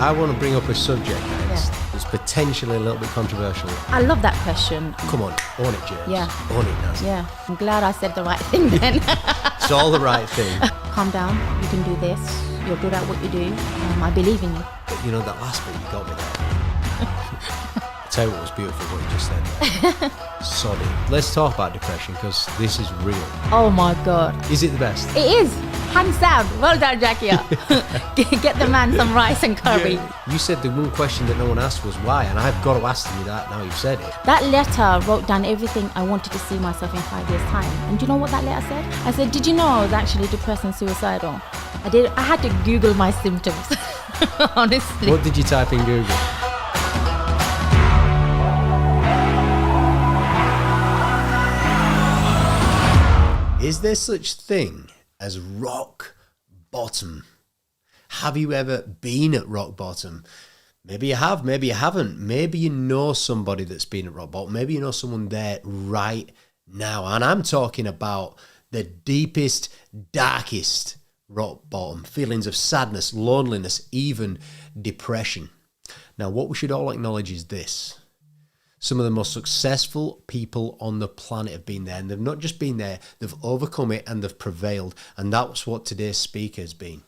I want to bring up a subject next that's potentially a little bit controversial. I love that question. Come on, own it, James. Yeah. Own it, Nazia. Yeah, I'm glad I said the right thing then. It's all the right thing. Calm down, you can do this. You're good at what you do. I believe in you. But you know, that last bit, you got me there. I'll tell you what was beautiful, what you just said there. Sorry. Let's talk about depression, because this is real. Oh my God. Is it the best? It is. Hands down. Well done, Jackie. Get the man some rice and curry. Yeah. You said the one question that no one asked was why, and I've got to ask you that now you've said it. That letter wrote down everything I wanted to see myself in 5 years' time. And do you know what that letter said? I said, did you know I was actually depressed and suicidal? I had to Google my symptoms, honestly. What did you type in Google? Is there such thing as rock bottom? Have you ever been at rock bottom? Maybe you have, maybe you haven't. Maybe you know somebody that's been at rock bottom. Maybe you know someone there right now. And I'm talking about the deepest, darkest rock bottom. Feelings of sadness, loneliness, even depression. Now, what we should all acknowledge is this. Some of the most successful people on the planet have been there, and they've not just been there, they've overcome it and they've prevailed. And that's what today's speaker has been.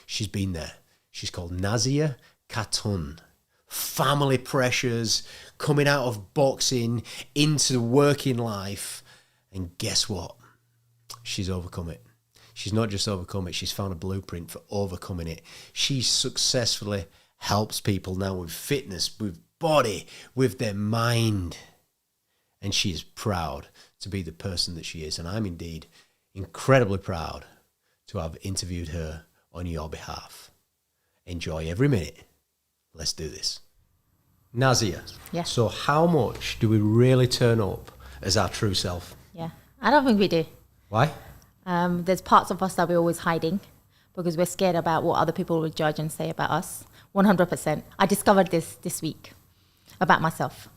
She's been there. She's called Nazia Khatun. Family pressures, coming out of boxing into working life. And guess what? She's overcome it. She's not just overcome it, she's found a blueprint for overcoming it. She successfully helps people now with fitness, with body, with their mind. And she is proud to be the person that she is. And I'm indeed incredibly proud to have interviewed her on your behalf. Enjoy every minute. Let's do this. Nazia, so how much do we really turn up as our true self? Yeah, I don't think we do. Why? There's parts of us that we're always hiding because we're scared about what other people will judge and say about us. 100%. I discovered this week about myself.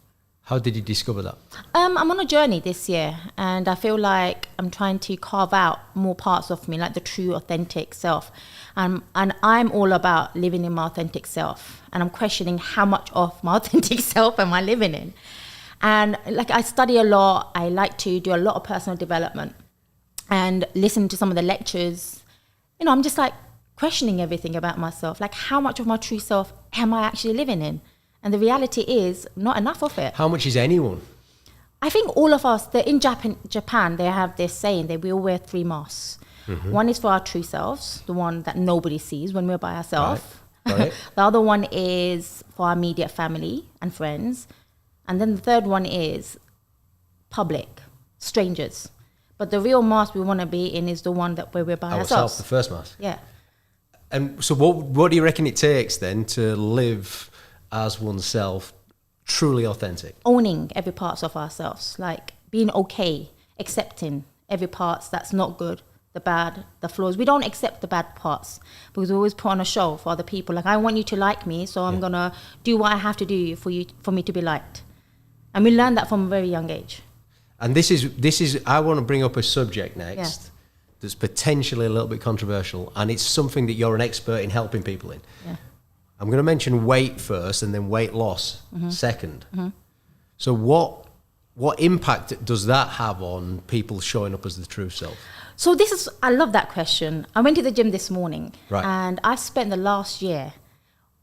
How did you discover that? I'm on a journey this year, and I feel like I'm trying to carve out more parts of me, like the true, authentic self. And I'm all about living in my authentic self. And I'm questioning how much of my authentic self am I living in. And like I study a lot. I like to do a lot of personal development and listen to some of the lectures. You know, I'm just like questioning everything about myself. Like, how much of my true self am I actually living in? And the reality is not enough of it. How much is anyone? I think all of us, in Japan, they have this saying that we all wear 3 masks. Mm-hmm. One is for our true selves, the one that nobody sees when we're by ourselves. Right. The other one is for our immediate family and friends. And then the third one is public, strangers. But the real mask we want to be in is the one that where we're by ourselves. The first mask. Yeah. And so what do you reckon it takes then to live as oneself, truly authentic? Owning every part of ourselves, like being okay, accepting every part that's not good, the bad, the flaws. We don't accept the bad parts because we always put on a show for other people. Like, I want you to like me, so I'm gonna do what I have to do for me to be liked. And we learn that from a very young age. And this is I want to bring up a subject next that's potentially a little bit controversial, and it's something that you're an expert in helping people in. Yeah. I'm going to mention weight first and then weight loss second. Mm-hmm. So what impact does that have on people showing up as the true self? So I love that question. I went to the gym this morning, and I've spent the last year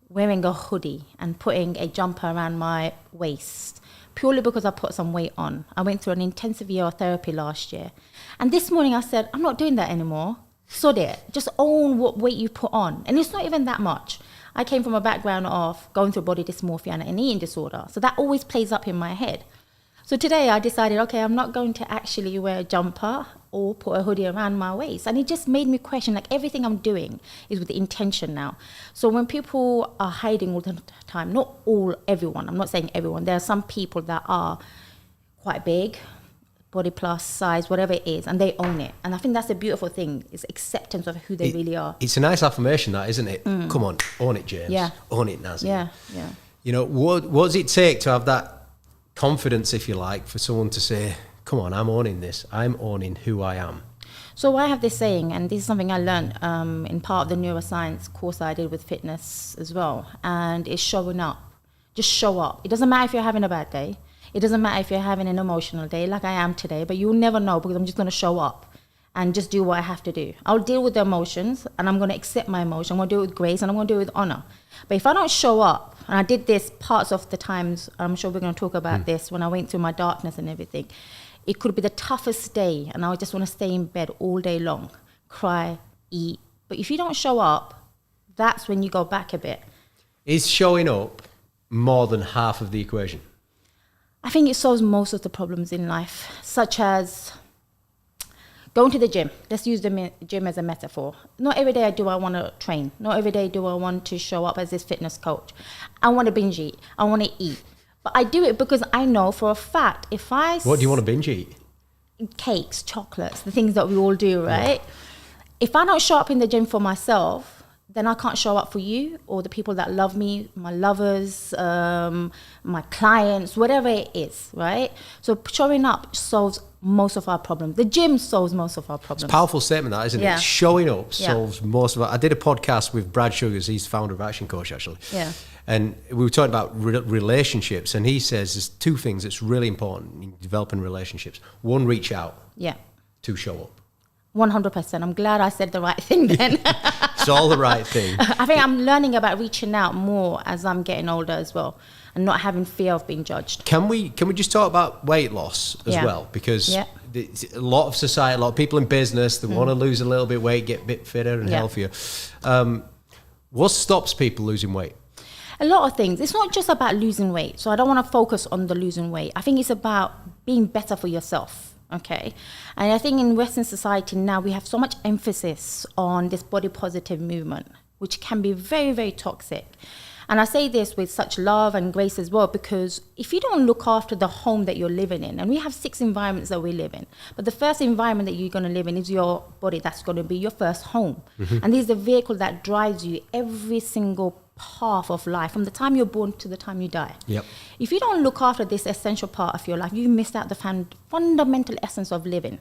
wearing a hoodie and putting a jumper around my waist purely because I put some weight on. I went through an intensive year of therapy last year. And this morning I said, I'm not doing that anymore. Sod it. Just own what weight you put on. And it's not even that much. I came from a background of going through body dysmorphia and an eating disorder. So that always plays up in my head. So today I decided, okay, I'm not going to actually wear a jumper or put a hoodie around my waist. And it just made me question, like, everything I'm doing is with the intention now. So when people are hiding all the time, everyone, I'm not saying everyone, there are some people that are quite big, body plus size, whatever it is, and they own it. And I think that's the beautiful thing, is acceptance of who they really are. It's a nice affirmation, that, isn't it? Come on, own it, James. Yeah. Own it, Nazia. Yeah. You know, what does it take to have that confidence, if you like, for someone to say, come on, I'm owning this. I'm owning who I am. So I have this saying, and this is something I learned in part of the neuroscience course I did with fitness as well, and it's showing up. Just show up. It doesn't matter if you're having a bad day. It doesn't matter if you're having an emotional day like I am today, but you'll never know because I'm just going to show up and just do what I have to do. I'll deal with the emotions and I'm going to accept my emotion. I'm going to do it with grace and I'm going to do it with honor. But if I don't show up, and I did this parts of the times, I'm sure we're going to talk about this, when I went through my darkness and everything, it could be the toughest day and I would just want to stay in bed all day long, cry, eat. But if you don't show up, that's when you go back a bit. Is showing up more than half of the equation? I think it solves most of the problems in life, such as going to the gym. Let's use the gym as a metaphor. Not every day do I want to train. Not every day do I want to show up as this fitness coach. I want to binge eat. I want to eat. But I do it because I know for a fact if I... What do you want to binge eat? Cakes, chocolates, the things that we all do, right? Yeah. If I don't show up in the gym for myself, then I can't show up for you or the people that love me, my lovers, my clients, whatever it is, right? So showing up solves most of our problems. The gym solves most of our problems. It's a powerful statement, that, isn't it? Showing up solves most of it. I did a podcast with Brad Sugars. He's the founder of ActionCOACH, actually. Yeah. And we were talking about relationships, and he says there's two things that's really important in developing relationships. One, reach out. Yeah. Two, show up. 100%. I'm glad I said the right thing then. It's all the right thing. I think I'm learning about reaching out more as I'm getting older as well, and not having fear of being judged. Can we just talk about weight loss as well? Because a lot of society, a lot of people in business, they want to lose a little bit of weight, get a bit fitter and healthier. What stops people losing weight? A lot of things. It's not just about losing weight. So I don't want to focus on the losing weight. I think it's about being better for yourself. Okay. And I think in Western society now we have so much emphasis on this body positive movement, which can be very, very toxic. And I say this with such love and grace as well, because if you don't look after the home that you're living in, and we have 6 environments that we live in, but the first environment that you're going to live in is your body. That's going to be your first home. Mm-hmm. And this is the vehicle that drives you every single path of life, from the time you're born to the time you die. Yep. If you don't look after this essential part of your life, you miss out the fundamental essence of living.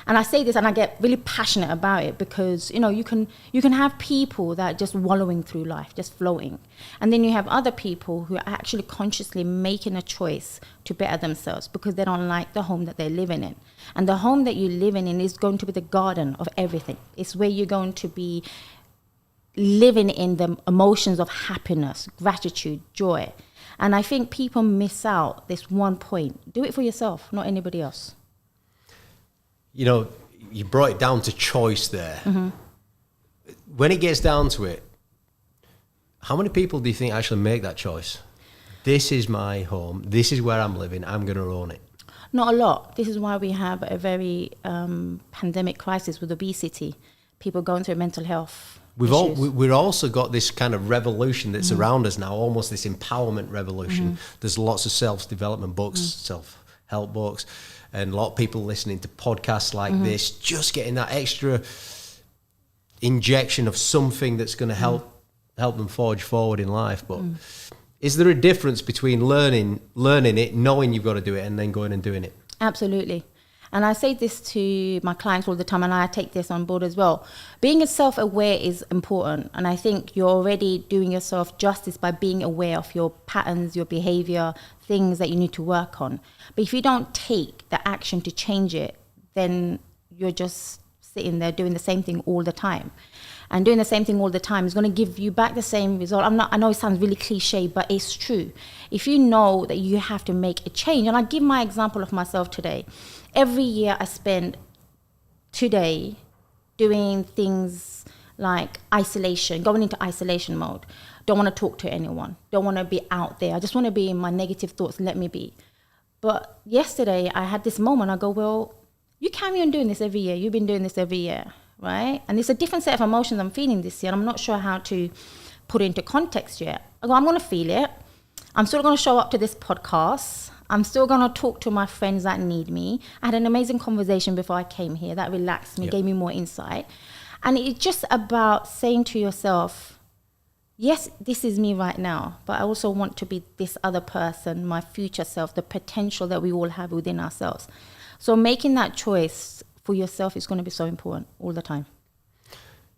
And I say this and I get really passionate about it because, you know, you can have people that are just wallowing through life, just floating. And then you have other people who are actually consciously making a choice to better themselves because they don't like the home that they're living in. And the home that you're living in is going to be the garden of everything. It's where you're going to be living in the emotions of happiness, gratitude, joy. And I think people miss out this one point. Do it for yourself, not anybody else. You know, you brought it down to choice there. Mm-hmm. When it gets down to it, how many people do you think actually make that choice? This is my home. This is where I'm living. I'm going to own it. Not a lot. This is why we have a very pandemic crisis with obesity. People going through mental health. We've also got this kind of revolution that's around us now, almost this empowerment revolution. Mm-hmm. There's lots of self-development books, self-help books, and a lot of people listening to podcasts like this, just getting that extra injection of something that's going to help them forge forward in life. But is there a difference between learning it, knowing you've got to do it, and then going and doing it? Absolutely. And I say this to my clients all the time, and I take this on board as well. Being self-aware is important. And I think you're already doing yourself justice by being aware of your patterns, your behavior, things that you need to work on. But if you don't take the action to change it, then you're just sitting there doing the same thing all the time. And doing the same thing all the time is going to give you back the same result. I know it sounds really cliche, but it's true. If you know that you have to make a change, and I give my example of myself today. Every year I spend today doing things like isolation, going into isolation mode. Don't want to talk to anyone. Don't want to be out there. I just want to be in my negative thoughts. Let me be. But yesterday I had this moment. I go, well, you carry on doing this every year. You've been doing this every year, right? And it's a different set of emotions I'm feeling this year. And I'm not sure how to put it into context yet. I go, I'm going to feel it. I'm still going to show up to this podcast. I'm still going to talk to my friends that need me. I had an amazing conversation before I came here that relaxed me, gave me more insight. And it's just about saying to yourself, yes, this is me right now, but I also want to be this other person, my future self, the potential that we all have within ourselves. So making that choice for yourself is going to be so important all the time.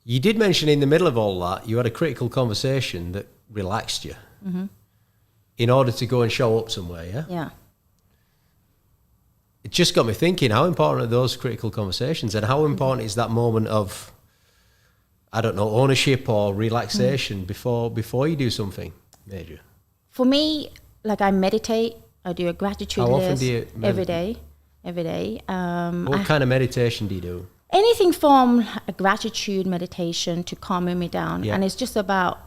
You did mention in the middle of all that, you had a critical conversation that relaxed you in order to go and show up somewhere, yeah? Yeah. It just got me thinking, how important are those critical conversations, and how important is that moment of, I don't know, ownership or relaxation before you do something major? For me, like I meditate, I do a gratitude How list often do you every day. What kind of meditation do you do? Anything from a gratitude meditation to calming me down. Yeah. And it's just about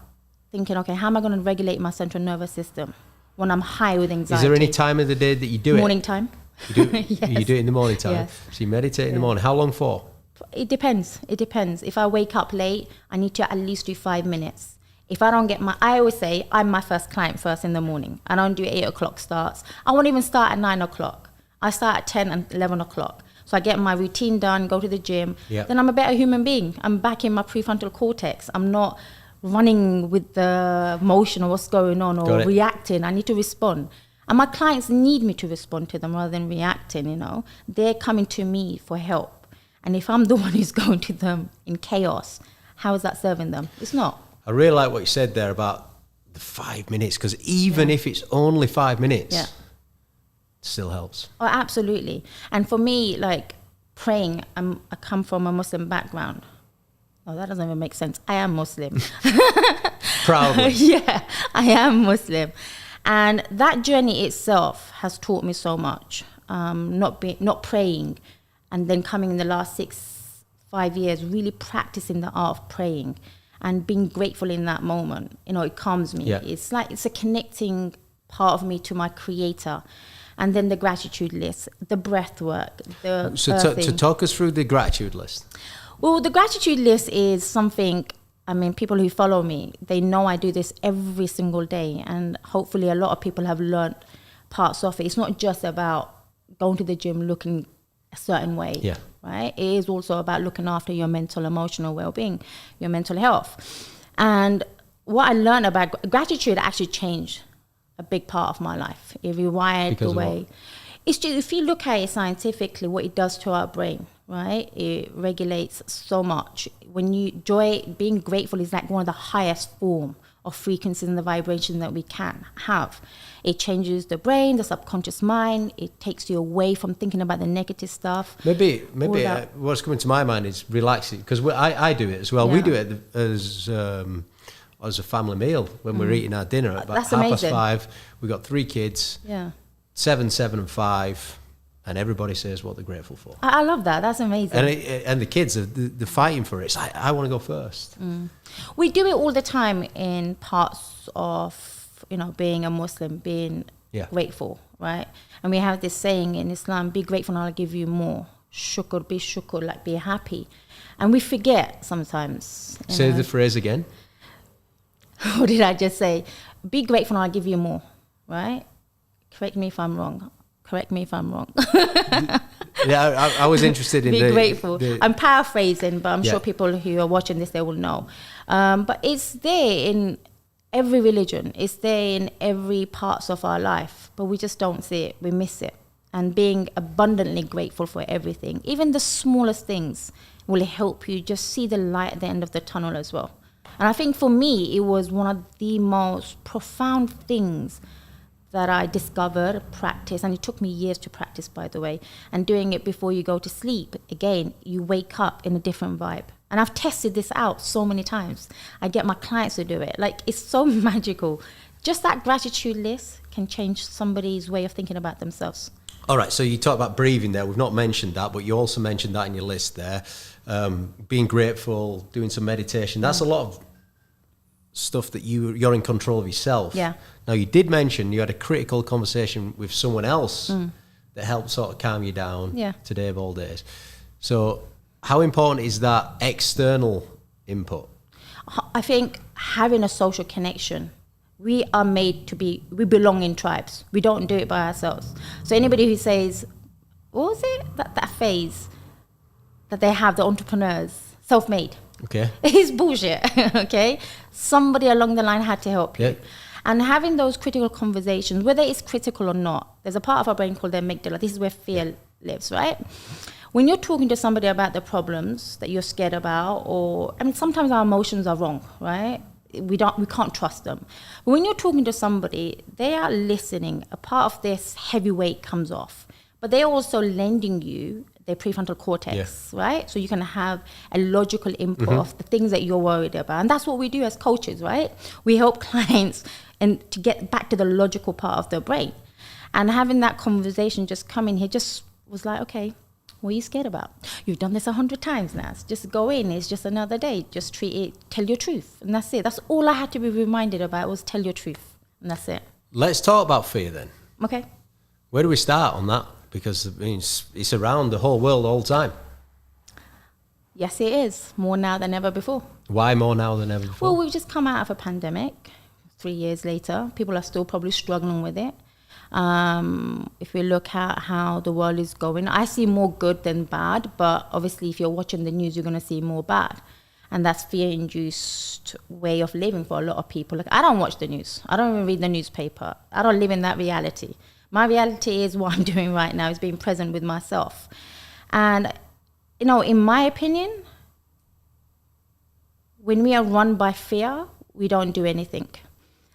thinking, okay, how am I going to regulate my central nervous system when I'm high with anxiety? Is there any time of the day that you do Morning time. You do, Yes. you do it in the morning time? Yes. So you meditate in the morning. How long for? It depends. If I wake up late, I need to at least do 5 minutes. If I don't get I always say I'm my first client first in the morning. I don't do 8 o'clock starts. I won't even start at 9 o'clock. I start at 10 and 11 o'clock. So I get my routine done, go to the gym. Yeah. Then I'm a better human being. I'm back in my prefrontal cortex. I'm not running with the motion of what's going on or reacting. I need to respond. And my clients need me to respond to them rather than reacting, you know. They're coming to me for help. And if I'm the one who's going to them in chaos, how is that serving them? It's not. I really like what you said there about the 5 minutes, because even if it's only 5 minutes, it still helps. Oh, absolutely. And for me, like praying, I come from a Muslim background. Oh, that doesn't even make sense. I am Muslim. Proudly. Yeah, I am Muslim. And that journey itself has taught me so much. Not praying, and then coming in the last 5 years, really practicing the art of praying and being grateful in that moment. You know, it calms me. Yeah. It's like it's a connecting part of me to my creator. And then the gratitude list, the breath work, the to talk us through the gratitude list. Well, the gratitude list is something, I mean, people who follow me, they know I do this every single day. And hopefully a lot of people have learned parts of it. It's not just about going to the gym looking a certain way, right? It is also about looking after your mental, emotional well-being, your mental health. And what I learned about gratitude actually changed a big part of my life. It rewired the way. It's just, if you look at it scientifically, what it does to our brain, right? It regulates so much. When you being grateful is like one of the highest form of frequencies and the vibration that we can have. It changes the brain, the subconscious mind. It takes you away from thinking about the negative stuff. Maybe what's coming to my mind is relaxing, because I do it as well. We do it as a family meal when we're eating our dinner at about 5:30. We've got 3 kids, 7, 7 and 5, and everybody says what they're grateful for. I love that. That's amazing. And the kids, they're fighting for it. It's like, I want to go first. We do it all the time in parts of, you know, being a Muslim, being grateful, right? And we have this saying in Islam, be grateful and I'll give you more. Shukr, be shukr, like be happy. And we forget sometimes. Say the phrase again. What did I just say? Be grateful and I'll give you more, right? Correct me if I'm wrong. Yeah, I was interested in be grateful. I'm paraphrasing, but I'm sure people who are watching this, they will know. But it's there in every religion. It's there in every parts of our life, but we just don't see it. We miss it. And being abundantly grateful for everything, even the smallest things, will help you just see the light at the end of the tunnel as well. And I think for me, it was one of the most profound things that I discovered, practice, and it took me years to practice, by the way, and doing it before you go to sleep. Again, you wake up in a different vibe. And I've tested this out so many times. I get my clients to do it. Like, it's so magical. Just that gratitude list can change somebody's way of thinking about themselves. All right, so you talk about breathing there. We've not mentioned that, but you also mentioned that in your list there. Being grateful, doing some meditation. That's a lot of stuff that you're in control of yourself. Yeah. Now, you did mention you had a critical conversation with someone else that helped sort of calm you down today of all days. So how important is that external input? I think having a social connection. We are made to we belong in tribes. We don't do it by ourselves. So anybody who says, what was it? That phase that they have, the entrepreneurs, self-made. Okay. It's bullshit, okay? Somebody along the line had to help you. Yeah. And having those critical conversations, whether it's critical or not, there's a part of our brain called the amygdala. This is where fear lives, right? when you're talking to somebody about the problems that you're scared about, or I mean, sometimes our emotions are wrong, right? We can't trust them. But when you're talking to somebody, they are listening. A part of this heavy weight comes off, but they're also lending you their prefrontal cortex, right? So you can have a logical input of the things that you're worried about. And that's what we do as coaches, right? We help clients and to get back to the logical part of their brain. And having that conversation just come in here just was like, okay, what are you scared about? You've done this 100 times now. Just go in. It's just another day. Just treat it. Tell your truth. And that's it. That's all I had to be reminded about was tell your truth. And that's it. Let's talk about fear then. Okay. Where do we start on that? Because I mean, it's around the whole world all the time. Yes, it is. More now than ever before. Why more now than ever before? Well, we've just come out of a pandemic. 3 years later, people are still probably struggling with it. If we look at how the world is going, I see more good than bad, but obviously if you're watching the news, you're going to see more bad. And that's fear-induced way of living for a lot of people. Like, I don't watch the news. I don't even read the newspaper. I don't live in that reality. My reality is what I'm doing right now is being present with myself. And, you know, in my opinion, when we are run by fear, we don't do anything.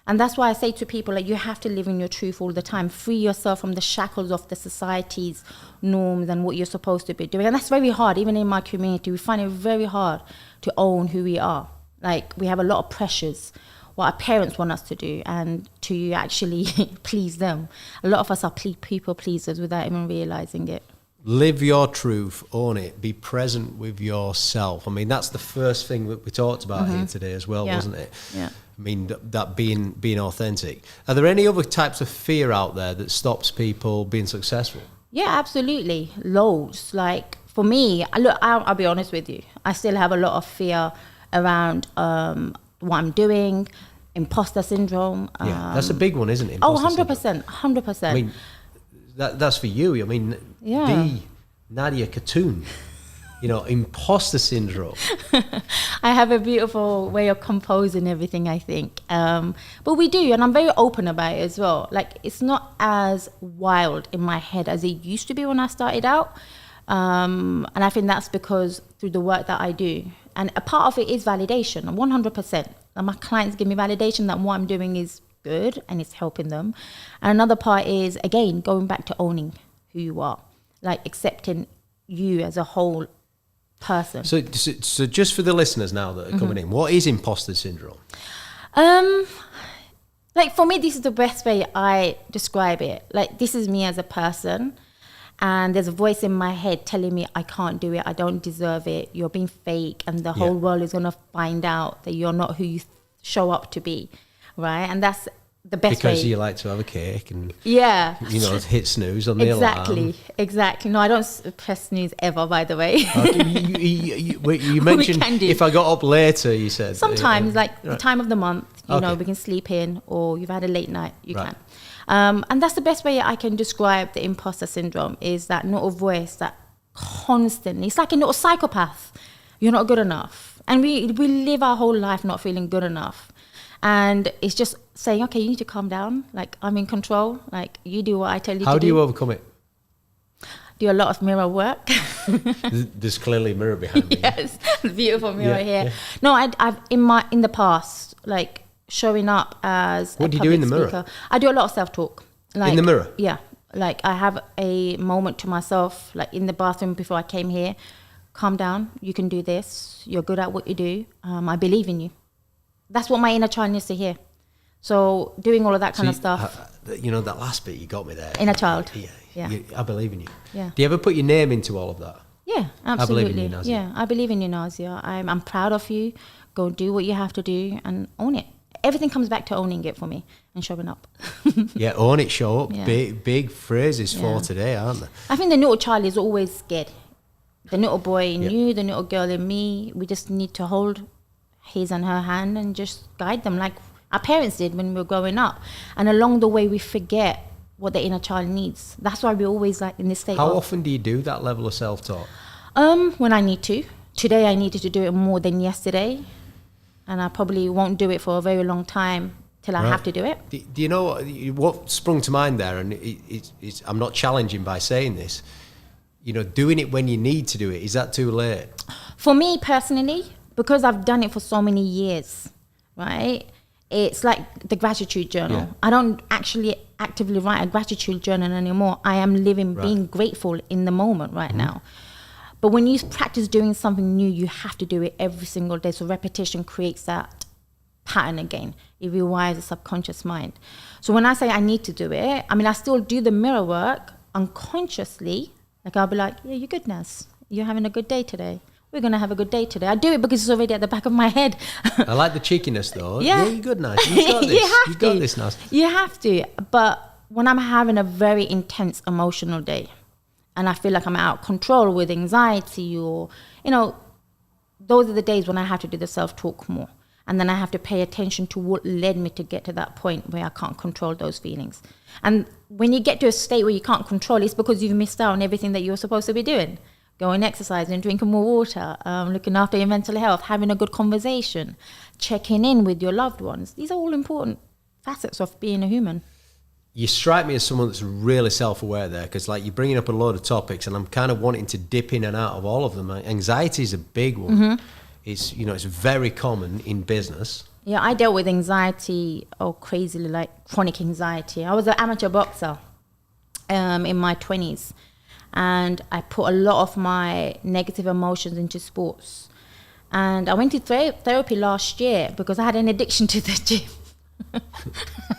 And that's why I say to people, like, you have to live in your truth all the time. Free yourself from the shackles of the society's norms and what you're supposed to be doing. And that's very hard. Even in my community, we find it very hard to own who we are. Like, we have a lot of pressures, what our parents want us to do and to actually please them. A lot of us are people pleasers without even realizing it. Live your truth, own it, be present with yourself. I mean, that's the first thing that we talked about here today as well, wasn't it? Yeah. I mean, that being authentic. Are there any other types of fear out there that stops people being successful? Yeah, absolutely. Loads. Like, for me, I'll be honest with you. I still have a lot of fear around what I'm doing, imposter syndrome. Yeah, that's a big one, isn't it? Imposter 100%, 100%. I mean, that's for you. I mean, the Nazia Khatun, you know, imposter syndrome. I have a beautiful way of composing everything, I think. But we do, and I'm very open about it as well. Like, it's not as wild in my head as it used to be when I started out. And I think that's because through the work that I do. And a part of it is validation, 100%. And my clients give me validation that what I'm doing is good and it's helping them. And another part is, again, going back to owning who you are, like accepting you as a whole person. So just for the listeners now that are coming in, what is imposter syndrome? Like, for me, this is the best way I describe it. Like, this is me as a person, and there's a voice in my head telling me I can't do it, I don't deserve it, you're being fake, and the whole world is going to find out that you're not who you show up to be, right? And that's the best way. Because you like to have a cake and, you know, hit snooze on the alarm. Exactly. No, I don't press snooze ever, by the way. You mentioned if I got up later, you said. Sometimes, like the time of the month, you know, we can sleep in, or you've had a late night, you can. And that's the best way I can describe the imposter syndrome, is that little voice that constantly, it's like a little psychopath. You're not good enough. And we live our whole life not feeling good enough. And it's just saying, okay, you need to calm down. Like, I'm in control. Like, you do what I tell you to do. How do you overcome it? Do a lot of mirror work. There's clearly a mirror behind me. Yes, beautiful mirror here. Yeah. No, I've in the past, like, showing up as what do you do in the mirror? I do a lot of self-talk. Like, in the mirror? Yeah. Like, I have a moment to myself, like in the bathroom before I came here. Calm down. You can do this. You're good at what you do. I believe in you. That's what my inner child needs to hear. So doing all of that kind of stuff. You know, that last bit, you got me there. Inner child. Yeah. I believe in you. Yeah. Do you ever put your name into all of that? Yeah, absolutely. I believe in you, Nazia. Yeah, I believe in you, Nazia. I'm proud of you. Go do what you have to do and own it. Everything comes back to owning it for me and showing up. Yeah, own it, show up. Yeah. Big phrases for today, aren't they? I think the little child is always scared. The little boy in you, the little girl in me, we just need to hold his and her hand and just guide them like our parents did when we were growing up. And along the way, we forget what the inner child needs. That's why we're always like in this state. How often do you do that level of self-talk? When I need to. Today, I needed to do it more than yesterday. And I probably won't do it for a very long time till I have to do it. Do you know what sprung to mind there? And I'm not challenging by saying this. doing it when you need to do it, is that too late? For me personally, because I've done it for so many years, right? It's like the gratitude journal. Yeah. I don't actually actively write a gratitude journal anymore. I am living, being grateful in the moment right now. But when you practice doing something new, you have to do it every single day. So repetition creates that pattern again. It rewires the subconscious mind. So when I say I need to do it, I mean, I still do the mirror work unconsciously. Like I'll be like, yeah, you're good, Naz. You're having a good day today. We're going to have a good day today. I do it because it's already at the back of my head. I like the cheekiness though. Yeah, you're good, Naz. You've got this. You've got this, Naz. You have to. But when I'm having a very intense emotional day and I feel like I'm out of control with anxiety or, those are the days when I have to do the self-talk more. And then I have to pay attention to what led me to get to that point where I can't control those feelings. And when you get to a state where you can't control, it's because you've missed out on everything that you're supposed to be doing. Going exercising, drinking more water, looking after your mental health, having a good conversation, checking in with your loved ones. These are all important facets of being a human. You strike me as someone that's really self-aware there, because like you're bringing up a load of topics and I'm kind of wanting to dip in and out of all of them. Anxiety is a big one. It's, it's very common in business. Yeah, I dealt with anxiety, crazily, like chronic anxiety. I was an amateur boxer in my 20s. And I put a lot of my negative emotions into sports. And I went to therapy last year because I had an addiction to the gym.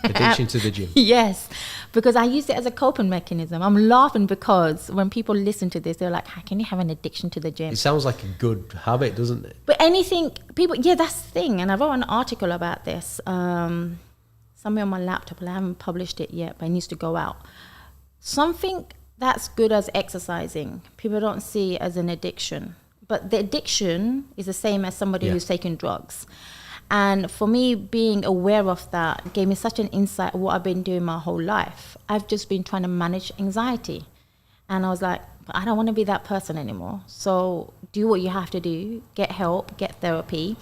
Addiction to the gym? Yes, because I used it as a coping mechanism. I'm laughing because when people listen to this, they're like, how can you have an addiction to the gym? It sounds like a good habit, doesn't it? But that's the thing. And I wrote an article about this. Somewhere on my laptop, I haven't published it yet, but it needs to go out. Something that's good as exercising, people don't see as an addiction. But the addiction is the same as somebody who's taking drugs. And for me, being aware of that gave me such an insight of what I've been doing my whole life. I've just been trying to manage anxiety. And I was like, I don't want to be that person anymore. So do what you have to do, get help, get therapy.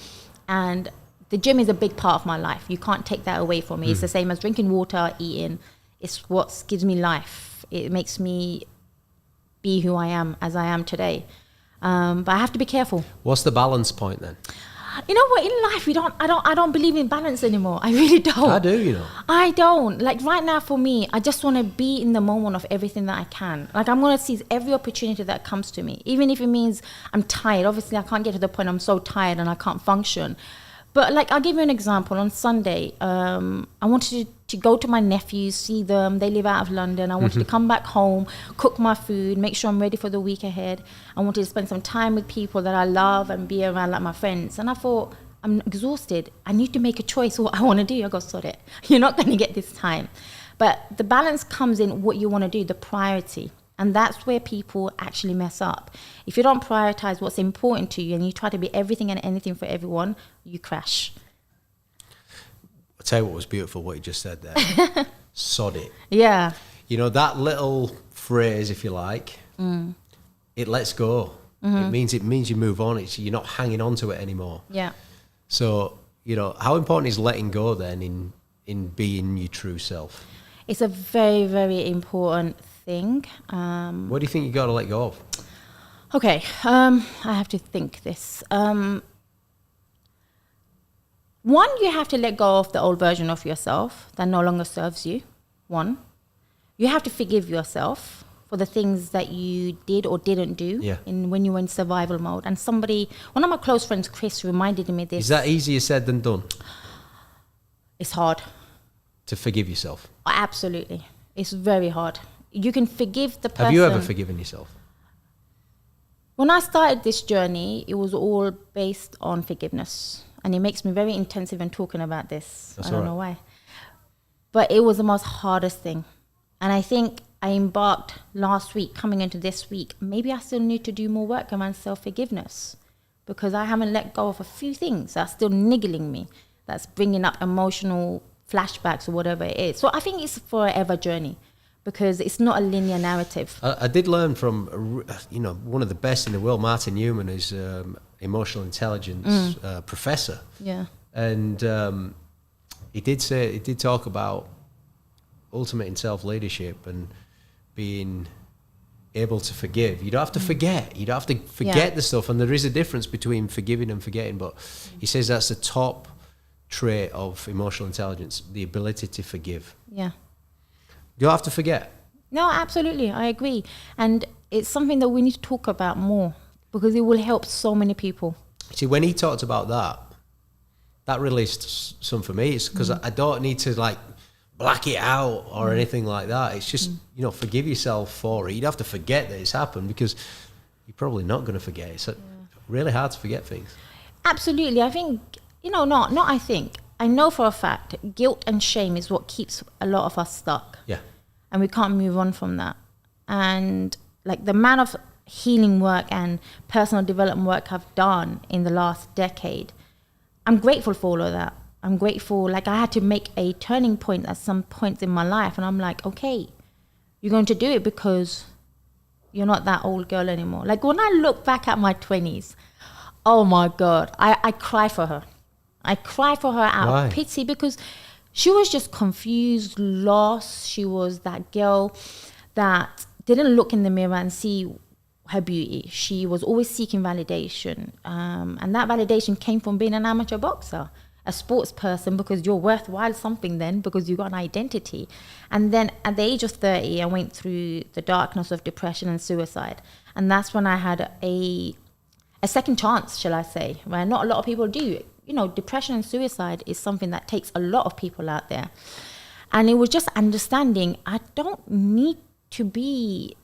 And the gym is a big part of my life. You can't take that away from me. It's the same as drinking water, eating. It's what gives me life. It makes me be who I am as I am today. But I have to be careful. What's the balance point then? You know what? In life, I don't believe in balance anymore. I really don't. I do, I don't. Like right now for me, I just want to be in the moment of everything that I can. Like I'm going to seize every opportunity that comes to me. Even if it means I'm tired. Obviously, I can't get to the point I'm so tired and I can't function. But like, I'll give you an example. On Sunday, I wanted to go to my nephews, see them. They live out of London. I wanted to come back home, cook my food, make sure I'm ready for the week ahead. I wanted to spend some time with people that I love and be around like my friends. And I thought, I'm exhausted. I need to make a choice what I want to do. I go, sod it. You're not going to get this time. But the balance comes in what you want to do, the priority. And that's where people actually mess up. If you don't prioritize what's important to you and you try to be everything and anything for everyone, you crash. I'll tell you what was beautiful, what you just said there. Sod it. Yeah. That little phrase, if you like, it lets go. It means you move on. You're not hanging on to it anymore. Yeah. So, how important is letting go then in being your true self? It's a very, very important thing. What do you think you got to let go of? Okay, I have to think this. One, you have to let go of the old version of yourself that no longer serves you. One, you have to forgive yourself for the things that you did or didn't do when you were in survival mode. And one of my close friends, Chris, reminded me this. Is that easier said than done? It's hard. To forgive yourself? Absolutely. It's very hard. You can forgive the person. Have you ever forgiven yourself? When I started this journey, it was all based on forgiveness. And it makes me very intensive in talking about this. I don't know why. But it was the most hardest thing. And I think I embarked last week, coming into this week, maybe I still need to do more work around self-forgiveness because I haven't let go of a few things that's still niggling me, that's bringing up emotional flashbacks or whatever it is. So I think it's a forever journey because it's not a linear narrative. I did learn from, one of the best in the world, Martin Newman, is emotional intelligence professor. Yeah. And he did talk about ultimate in self-leadership and being able to forgive. You don't have to forget. You don't have to forget the stuff. And there is a difference between forgiving and forgetting. But he says that's the top trait of emotional intelligence, the ability to forgive. Yeah. You don't have to forget. No, absolutely. I agree. And it's something that we need to talk about more because it will help so many people. See, when he talked about that released some for me. It's because I don't need to like black it out or anything like that. It's just, you know, forgive yourself for it. You'd have to forget that it's happened because you're probably not going to forget. It's really hard to forget things. Absolutely. I think, you know, not I think. I know for a fact, guilt and shame is what keeps a lot of us stuck. Yeah. And we can't move on from that. And like the amount of healing work and personal development work I've done in the last decade, I'm grateful for all of that. I'm grateful, like I had to make a turning point at some points in my life. And I'm like, okay, you're going to do it because you're not that old girl anymore. Like when I look back at my 20s, oh my God, I cry for her. I cry for her out of pity because she was just confused, lost. She was that girl that didn't look in the mirror and see her beauty. She was always seeking validation. And that validation came from being an amateur boxer, a sports person, because you're worthwhile something then because you got an identity. And then at the age of 30, I went through the darkness of depression and suicide. And that's when I had a second chance, shall I say, where not a lot of people do. You know, depression and suicide is something that takes a lot of people out there. And it was just understanding I don't need to be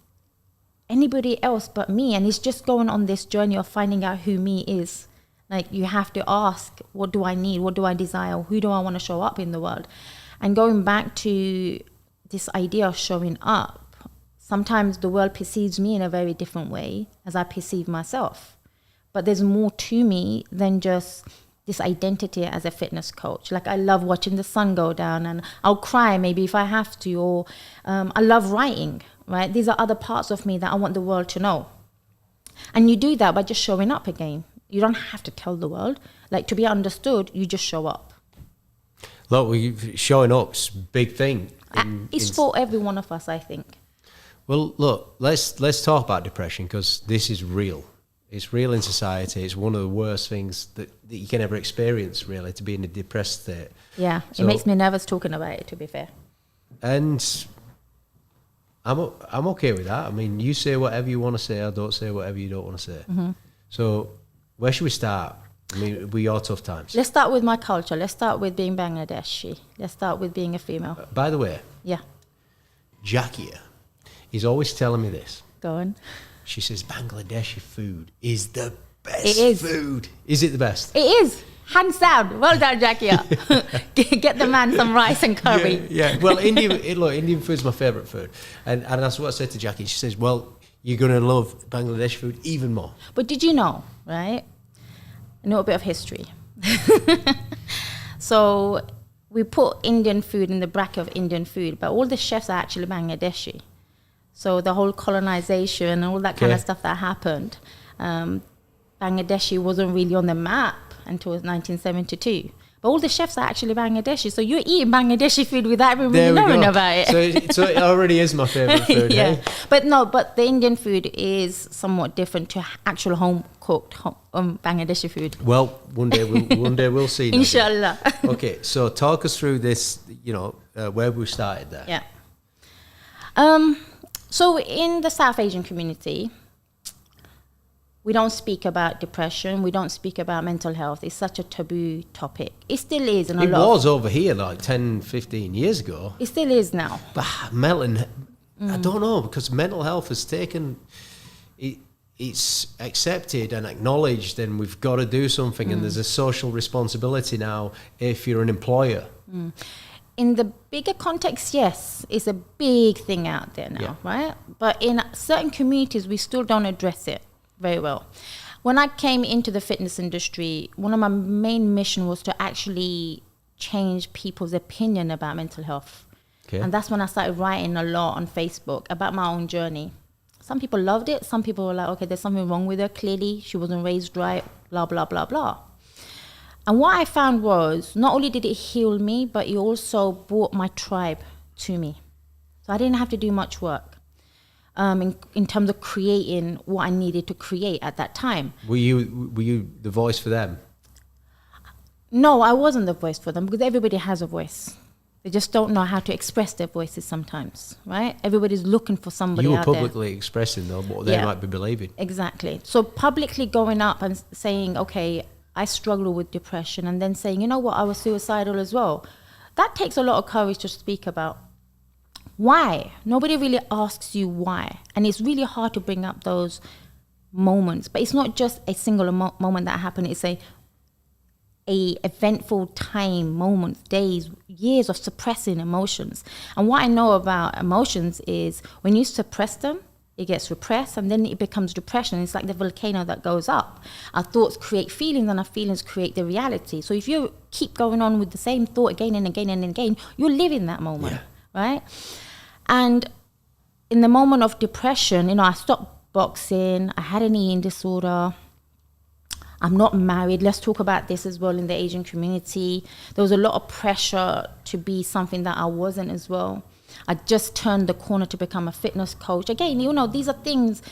anybody else but me. And it's just going on this journey of finding out who me is. Like you have to ask, what do I need? What do I desire? Who do I want to show up in the world? And going back to this idea of showing up, sometimes the world perceives me in a very different way as I perceive myself. But there's more to me than just this identity as a fitness coach. Like I love watching the sun go down and I'll cry maybe if I have to, or I love writing, right? These are other parts of me that I want the world to know. And you do that by just showing up again. You don't have to tell the world. Like to be understood, you just show up. Look, showing up's a big thing. It's for every one of us, I think. Well, look, let's talk about depression because this is real. It's real in society. It's one of the worst things that you can ever experience, really, to be in a depressed state. Yeah, so, it makes me nervous talking about it, to be fair. And I'm okay with that. I mean, you say whatever you want to say. I don't say whatever you don't want to say. Mm-hmm. So where should we start? I mean, we are tough times. Let's start with my culture. Let's start with being Bangladeshi. Let's start with being a female. By the way, yeah, Jackie is always telling me this. Go on. She says Bangladeshi food is the best food. Is it the best? It is. Hands down. Well done, Jackie. Get the man some rice and curry. Yeah. Well, Indian food is my favourite food. And that's what I said to Jackie. She says, well, you're going to love Bangladeshi food even more. But did you know, right? A little bit of history. So we put Indian food in the bracket of Indian food, but all the chefs are actually Bangladeshi. So the whole colonization and all that kind of stuff that happened, Bangladeshi wasn't really on the map until 1972. But all the chefs are actually Bangladeshi. So you're eating Bangladeshi food without even really knowing about it. So it already is my favourite food. Yeah. Hey? But the Indian food is somewhat different to actual home-cooked Bangladeshi food. Well, one day we'll see. Inshallah. Okay, so talk us through this, where we started there. Yeah. So in the South Asian community, we don't speak about depression. We don't speak about mental health. It's such a taboo topic. It still is. And it was over here like 10, 15 years ago. It still is now. But I don't know, because mental health has taken... It's accepted and acknowledged, and we've got to do something. And there's a social responsibility now if you're an employer. In the bigger context, yes, it's a big thing out there now, right? But in certain communities, we still don't address it very well. When I came into the fitness industry, one of my main mission was to actually change people's opinion about mental health. Okay. And that's when I started writing a lot on Facebook about my own journey. Some people loved it. Some people were like, okay, there's something wrong with her. Clearly, she wasn't raised right, blah, blah, blah, blah. And what I found was, not only did it heal me, but it also brought my tribe to me. So I didn't have to do much work. in terms of creating what I needed to create at that time. Were you the voice for them? No, I wasn't the voice for them, because everybody has a voice. They just don't know how to express their voices sometimes, right? Everybody's looking for somebody out there. You were publicly expressing, though, what they might be believing. Exactly. So publicly going up and saying, okay, I struggle with depression, and then saying, you know what, I was suicidal as well. That takes a lot of courage to speak about. Why? Nobody really asks you why. And it's really hard to bring up those moments. But it's not just a single moment that happened. It's a eventful time, moments, days, years of suppressing emotions. And what I know about emotions is when you suppress them, it gets repressed, and then it becomes depression. It's like the volcano that goes up. Our thoughts create feelings, and our feelings create the reality. So if you keep going on with the same thought again and again and again, you'll live in that moment, right? And in the moment of depression, you know, I stopped boxing, I had an eating disorder, I'm not married. Let's talk about this as well in the Asian community. There was a lot of pressure to be something that I wasn't as well. I just turned the corner to become a fitness coach. Again, you know, these are things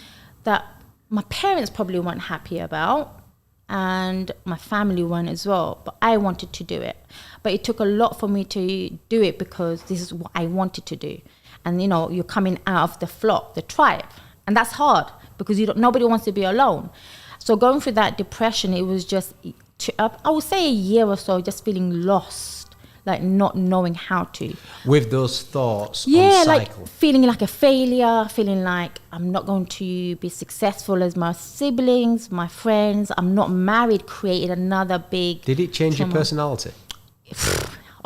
that my parents probably weren't happy about, and my family weren't as well. But I wanted to do it. But it took a lot for me to do it, because this is what I wanted to do. And, you know, you're coming out of the flock, the tribe. And that's hard, because nobody wants to be alone. So going through that depression, it was just, I would say a year or so, just feeling lost, like not knowing how to. With those thoughts on cycle. Like feeling like a failure, feeling like I'm not going to be successful as my siblings, my friends. I'm not married, created another big... Did it change your personality?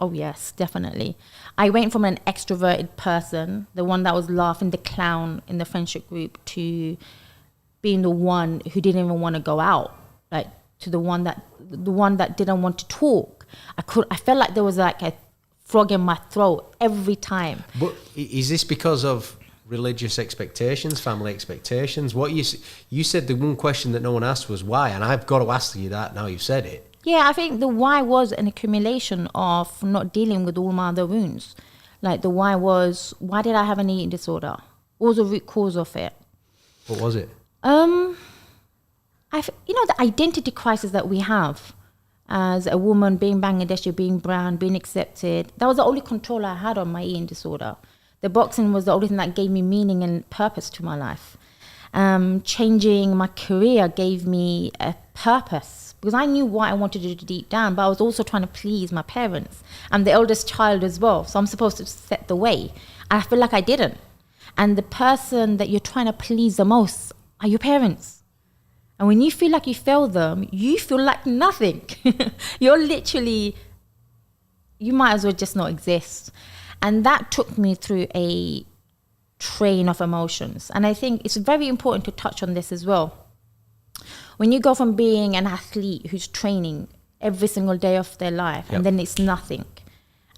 Oh, yes, definitely. I went from an extroverted person, the one that was laughing, the clown in the friendship group, to being the one who didn't even want to go out, like to the one that didn't want to talk. I felt like there was like a frog in my throat every time. But is this because of religious expectations, family expectations? What you said the one question that no one asked was why, and I've got to ask you that now you've said it. Yeah, I think the why was an accumulation of not dealing with all my other wounds. Like the why was, why did I have an eating disorder? What was the root cause of it? What was it? The identity crisis that we have as a woman, being Bangladeshi, being brown, being accepted, that was the only control I had on my eating disorder. The boxing was the only thing that gave me meaning and purpose to my life. Changing my career gave me a purpose, because I knew what I wanted to do deep down, but I was also trying to please my parents. I'm the eldest child as well, so I'm supposed to set the way. And I feel like I didn't. And the person that you're trying to please the most are your parents. And when you feel like you fail them, you feel like nothing. You're literally, you might as well just not exist. And that took me through a train of emotions. And I think it's very important to touch on this as well. When you go from being an athlete who's training every single day of their life, and then it's nothing.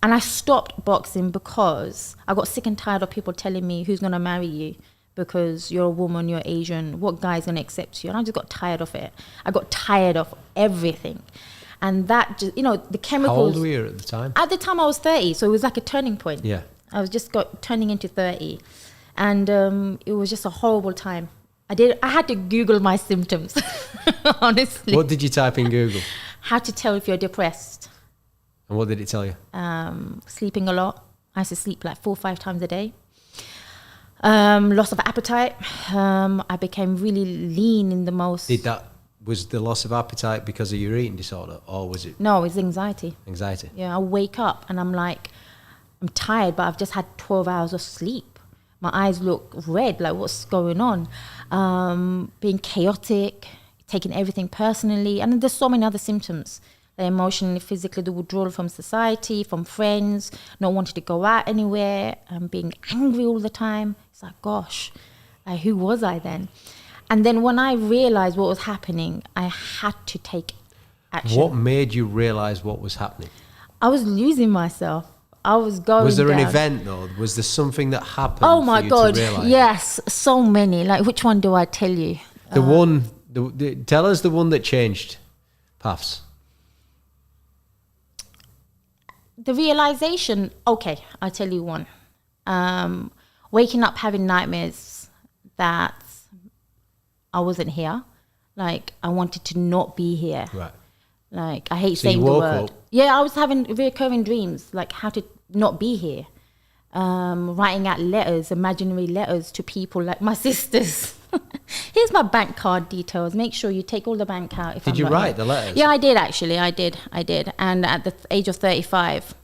And I stopped boxing because I got sick and tired of people telling me who's going to marry you because you're a woman, you're Asian, what guy's going to accept you? And I just got tired of it. I got tired of everything. And that just, the chemicals... How old were you at the time? At the time I was 30, so it was like a turning point. Yeah. I was just turning into 30. And it was just a horrible time. I had to Google my symptoms, honestly. What did you type in Google? How to tell if you're depressed. And what did it tell you? Sleeping a lot. I used to sleep like 4 or 5 times a day. Loss of appetite. I became really lean in the most... Was the loss of appetite because of your eating disorder, or was it... No, it's anxiety. Anxiety. Yeah, I wake up and I'm like, I'm tired, but I've just had 12 hours of sleep. My eyes look red, like what's going on? Being chaotic, taking everything personally. And there's so many other symptoms. The emotionally, physically, the withdrawal from society, from friends, not wanting to go out anywhere, being angry all the time. It's like, gosh, who was I then? And then when I realized what was happening, I had to take action. What made you realize what was happening? I was losing myself. I was going Was there down. an event though? Was there something that happened? Oh my for you God, to realize? yes, so many. Like, which one do I tell you? Tell us the one that changed paths. The realization, okay, I'll tell you one. Waking up having nightmares that I wasn't here. Like, I wanted to not be here. Right. Like, I hate So saying you the woke word. up. Yeah, I was having recurring dreams, like how to not be here. Writing out letters, imaginary letters to people like my sisters. Here's my bank card details. Make sure you take all the bank out. If Did I'm you not write here. the letters? Yeah, I did actually. I did. And at the age of 35,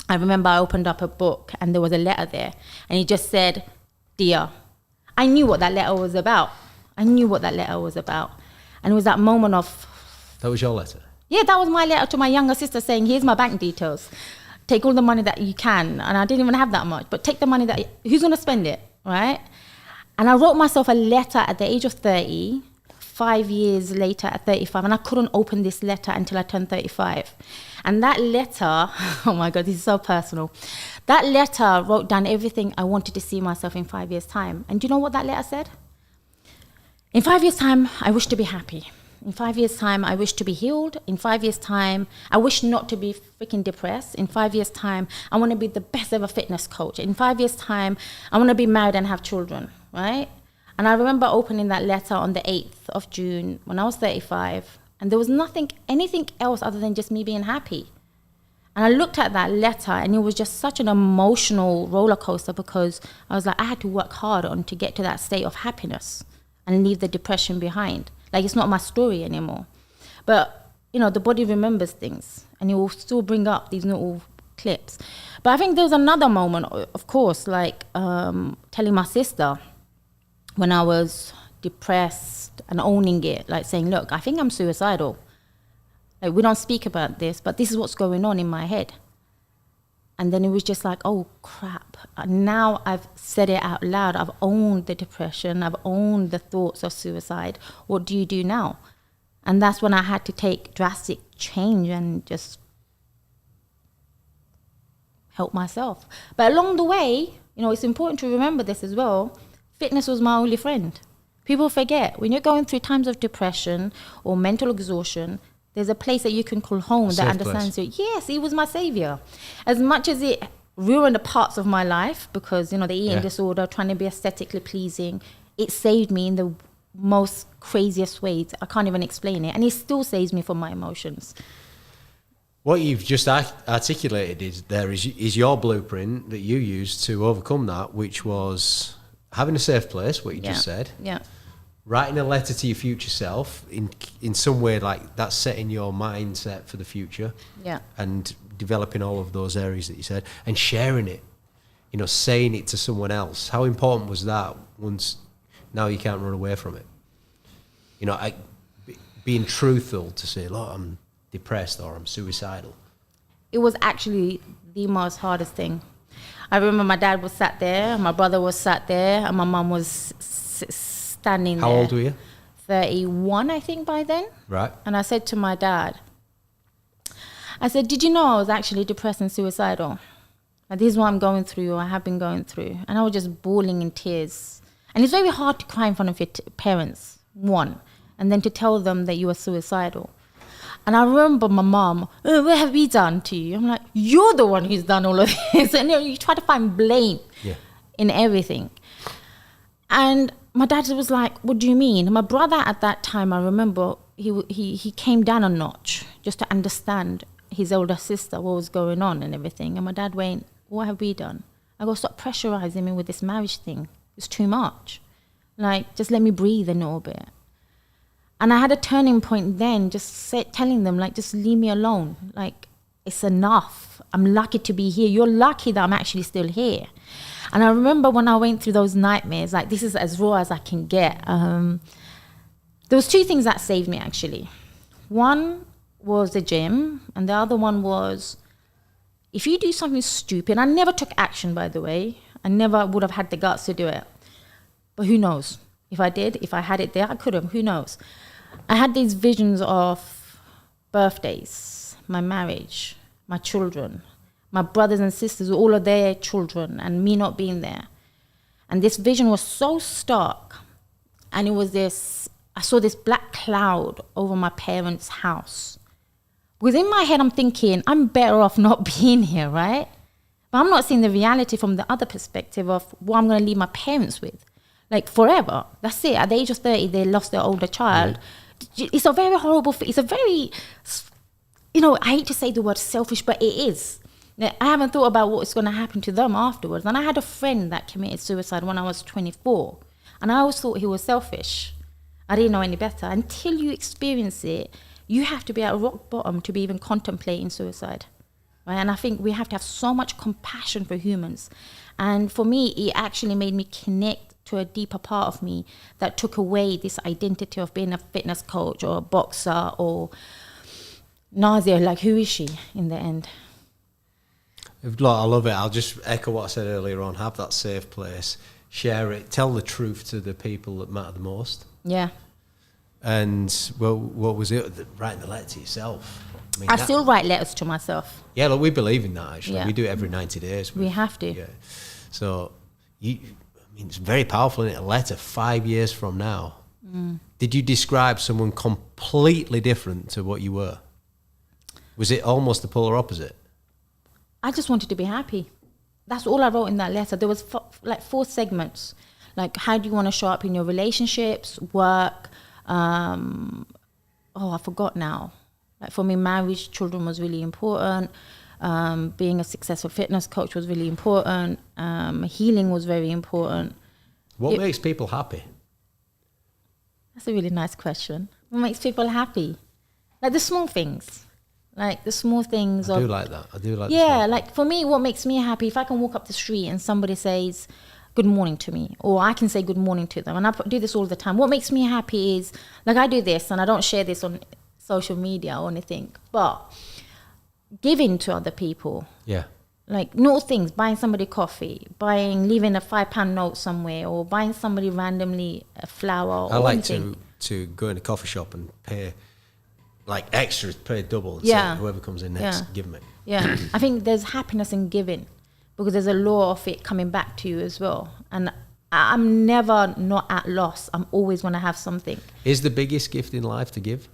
I remember I opened up a book and there was a letter there. And it just said, "Dear." I knew what that letter was about. And it was that moment of... That was your letter? Yeah, that was my letter to my younger sister saying, "Here's my bank details. Take all the money that you can." And I didn't even have that much, but take the money that... Who's going to spend it, right? And I wrote myself a letter at the age of 30, 5 years later at 35, and I couldn't open this letter until I turned 35. And that letter, oh my God, this is so personal. That letter wrote down everything I wanted to see myself in 5 years' time. And do you know what that letter said? In 5 years' time, I wish to be happy. In 5 years' time, I wish to be healed. In 5 years' time, I wish not to be freaking depressed. In 5 years' time, I want to be the best ever fitness coach. In 5 years' time, I want to be married and have children, right? And I remember opening that letter on the 8th of June when I was 35, and there was anything else other than just me being happy. And I looked at that letter, and it was just such an emotional roller coaster because I was like, I had to work hard to get to that state of happiness and leave the depression behind. Like, it's not my story anymore. But, you know, the body remembers things, and it will still bring up these little clips. But I think there was another moment, of course, like telling my sister when I was depressed and owning it, like saying, "Look, I think I'm suicidal. Like, we don't speak about this, but this is what's going on in my head." And then it was just like, oh, crap. Now I've said it out loud. I've owned the depression. I've owned the thoughts of suicide. What do you do now? And that's when I had to take drastic change and just help myself. But along the way, you know, it's important to remember this as well. Fitness was my only friend. People forget, when you're going through times of depression or mental exhaustion, there's a place that you can call home that understands you. Yes, it was my savior. As much as it ruined the parts of my life because, you know, the eating disorder, trying to be aesthetically pleasing, it saved me in the most craziest ways. I can't even explain it. And it still saves me from my emotions. What you've just articulated is your blueprint that you used to overcome that, which was having a safe place, what you just said. Yeah. Writing a letter to your future self in some way, like that's setting your mindset for the future. Yeah. And developing all of those areas that you said and sharing it, you know, saying it to someone else. How important was that once now you can't run away from it? You know, being truthful to say, look, I'm depressed or I'm suicidal. It was actually the most hardest thing. I remember my dad was sat there, my brother was sat there, and my mum was standing there. How old were you? 31, I think, by then. Right. And I said to my dad, I said, "Did you know I was actually depressed and suicidal? Like, this is what I'm going through, or I have been going through." And I was just bawling in tears. And it's very hard to cry in front of your parents, one, and then to tell them that you are suicidal. And I remember my mom, "What have we done to you?" I'm like, "You're the one who's done all of this." And you try to find blame in everything. And my dad was like, "What do you mean?" And my brother at that time, I remember, he came down a notch just to understand his older sister, what was going on and everything. And my dad went, "What have we done?" I go, "Stop pressurizing me with this marriage thing. It's too much. Like, just let me breathe a little bit." And I had a turning point then, just telling them, like, just leave me alone. Like, it's enough. I'm lucky to be here. You're lucky that I'm actually still here. And I remember when I went through those nightmares, like, this is as raw as I can get. There was two things that saved me, actually. One was the gym, and the other one was, if you do something stupid, I never took action, by the way. I never would have had the guts to do it. But who knows? If I did, if I had it there, I could have. Who knows? I had these visions of birthdays, my marriage, my children, my brothers and sisters, all of their children, and me not being there. And this vision was so stark. And it was this, I saw this black cloud over my parents' house. Within my head, I'm thinking, I'm better off not being here, right? But I'm not seeing the reality from the other perspective of what I'm going to leave my parents with. like forever. That's it. At the age of 30, they lost their older child. It's a very horrible thing. It's a very, I hate to say the word selfish, but it is. Now, I haven't thought about what's going to happen to them afterwards. And I had a friend that committed suicide when I was 24. And I always thought he was selfish. I didn't know any better. Until you experience it, you have to be at rock bottom to be even contemplating suicide. Right? And I think we have to have so much compassion for humans. And for me, it actually made me connect to a deeper part of me that took away this identity of being a fitness coach or a boxer or Nazia. Like, who is she in the end? I love it. I'll just echo what I said earlier on. Have that safe place. Share it. Tell the truth to the people that matter the most. Yeah. And what was it? Writing the letter to yourself. I still write letters to myself. Yeah, look, we believe in that, actually. Yeah. We do it every 90 days. We have to. Yeah. So, it's very powerful, isn't it? A letter 5 years from now. Did you describe someone completely different to what you were? Was it almost the polar opposite? I just wanted to be happy. That's all I wrote in that letter. There was 4 segments. Like, how do you want to show up in your relationships, work? I forgot now. Like, for me, marriage, children was really important. Being a successful fitness coach was really important. Healing was very important. What makes people happy? That's a really nice question. What makes people happy? Like the small things. Like the small things. I do like that. Yeah, like for me, what makes me happy, if I can walk up the street and somebody says good morning to me, or I can say good morning to them, and I do this all the time. What makes me happy is, like, I do this, and I don't share this on social media or anything, but giving to other people. Yeah. Like little things, buying somebody coffee, leaving a £5 note somewhere, or buying somebody randomly a flower. I like to go in a coffee shop and pay like extras, pay double, and say whoever comes in next, give them it. Yeah, I think there's happiness in giving, because there's a law of it coming back to you as well. And I'm never not at loss. I'm always going to have something. Is the biggest gift in life to give?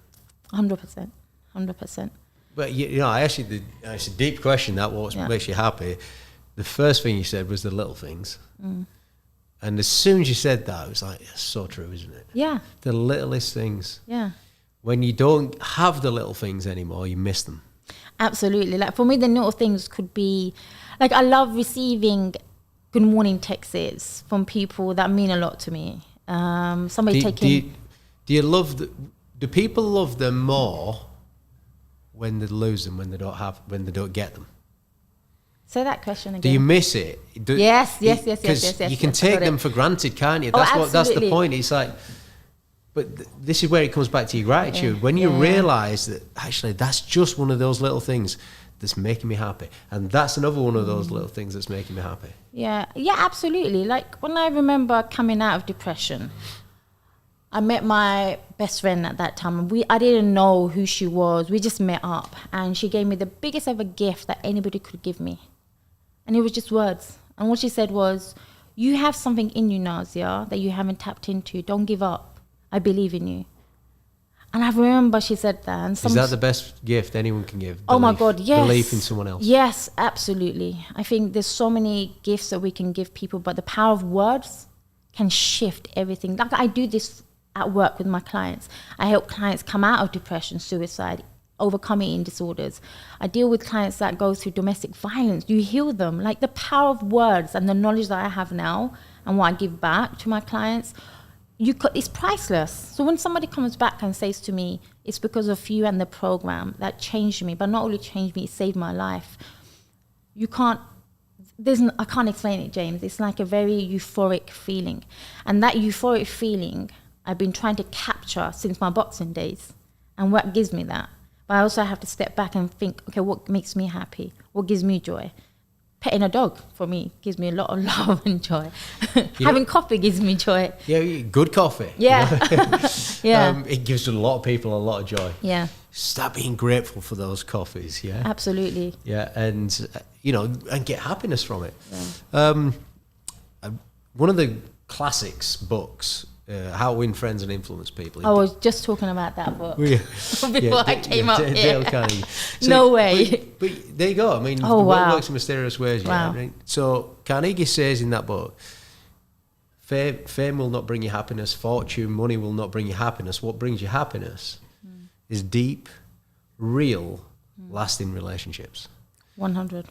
100%. 100%. But I asked you it's a deep question. That what makes you happy. The first thing you said was the little things, and as soon as you said that, it was like, it's so true, isn't it? Yeah. The littlest things. Yeah. When you don't have the little things anymore, you miss them. Absolutely. Like for me, the little things could be, like, I love receiving good morning texts from people that mean a lot to me. Somebody taking. Do you love do people love them more when they lose them, when they don't get them? Say that question again. Do you miss it? Yes. Because you can take them for granted, can't you? That's the point. It's like, but this is where it comes back to your gratitude. When you realise that actually that's just one of those little things that's making me happy, and that's another one of those little things that's making me happy. Yeah, absolutely. Like when I remember coming out of depression, I met my best friend at that time. I didn't know who she was. We just met up, and she gave me the biggest ever gift that anybody could give me. And it was just words. And what she said was, you have something in you, Nazia, that you haven't tapped into. Don't give up. I believe in you. And I remember she said that. And is that the best gift anyone can give? Oh my God, yes. Belief in someone else. Yes, absolutely. I think there's so many gifts that we can give people, but the power of words can shift everything. Like I do this at work with my clients. I help clients come out of depression, suicide, overcome eating disorders. I deal with clients that go through domestic violence. You heal them. Like the power of words and the knowledge that I have now and what I give back to my clients, it's priceless. So when somebody comes back and says to me, it's because of you and the program that changed me, but not only changed me, it saved my life. I can't explain it, James. It's like a very euphoric feeling. And that euphoric feeling I've been trying to capture since my boxing days. And what gives me that? But I also have to step back and think, okay, what makes me happy? What gives me joy? Petting a dog, for me, gives me a lot of love and joy. Having coffee gives me joy. Yeah, good coffee. Yeah. Yeah. It gives a lot of people a lot of joy. Yeah. Start being grateful for those coffees, yeah? Absolutely. Yeah, and, and get happiness from it. Yeah. One of the classics books, How to Win Friends and Influence People. I was just talking about that book before I came up here. Dale Carnegie. No way. But there you go. I mean, the world works in mysterious ways. Wow. Yeah, right? So Carnegie says in that book, fame will not bring you happiness. Fortune, money will not bring you happiness. What brings you happiness is deep, real, lasting relationships. 100.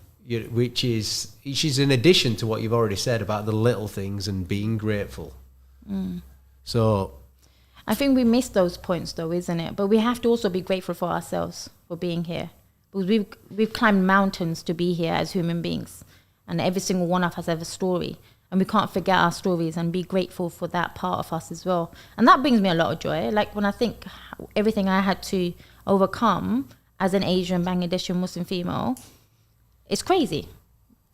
Which is in addition to what you've already said about the little things and being grateful. So I think we miss those points though, isn't it? But we have to also be grateful for ourselves for being here, because we've climbed mountains to be here as human beings, and every single one of us have a story, and we can't forget our stories and be grateful for that part of us as well. And that brings me a lot of joy. Like when I think everything I had to overcome as an Asian Bangladeshi Muslim female, it's crazy,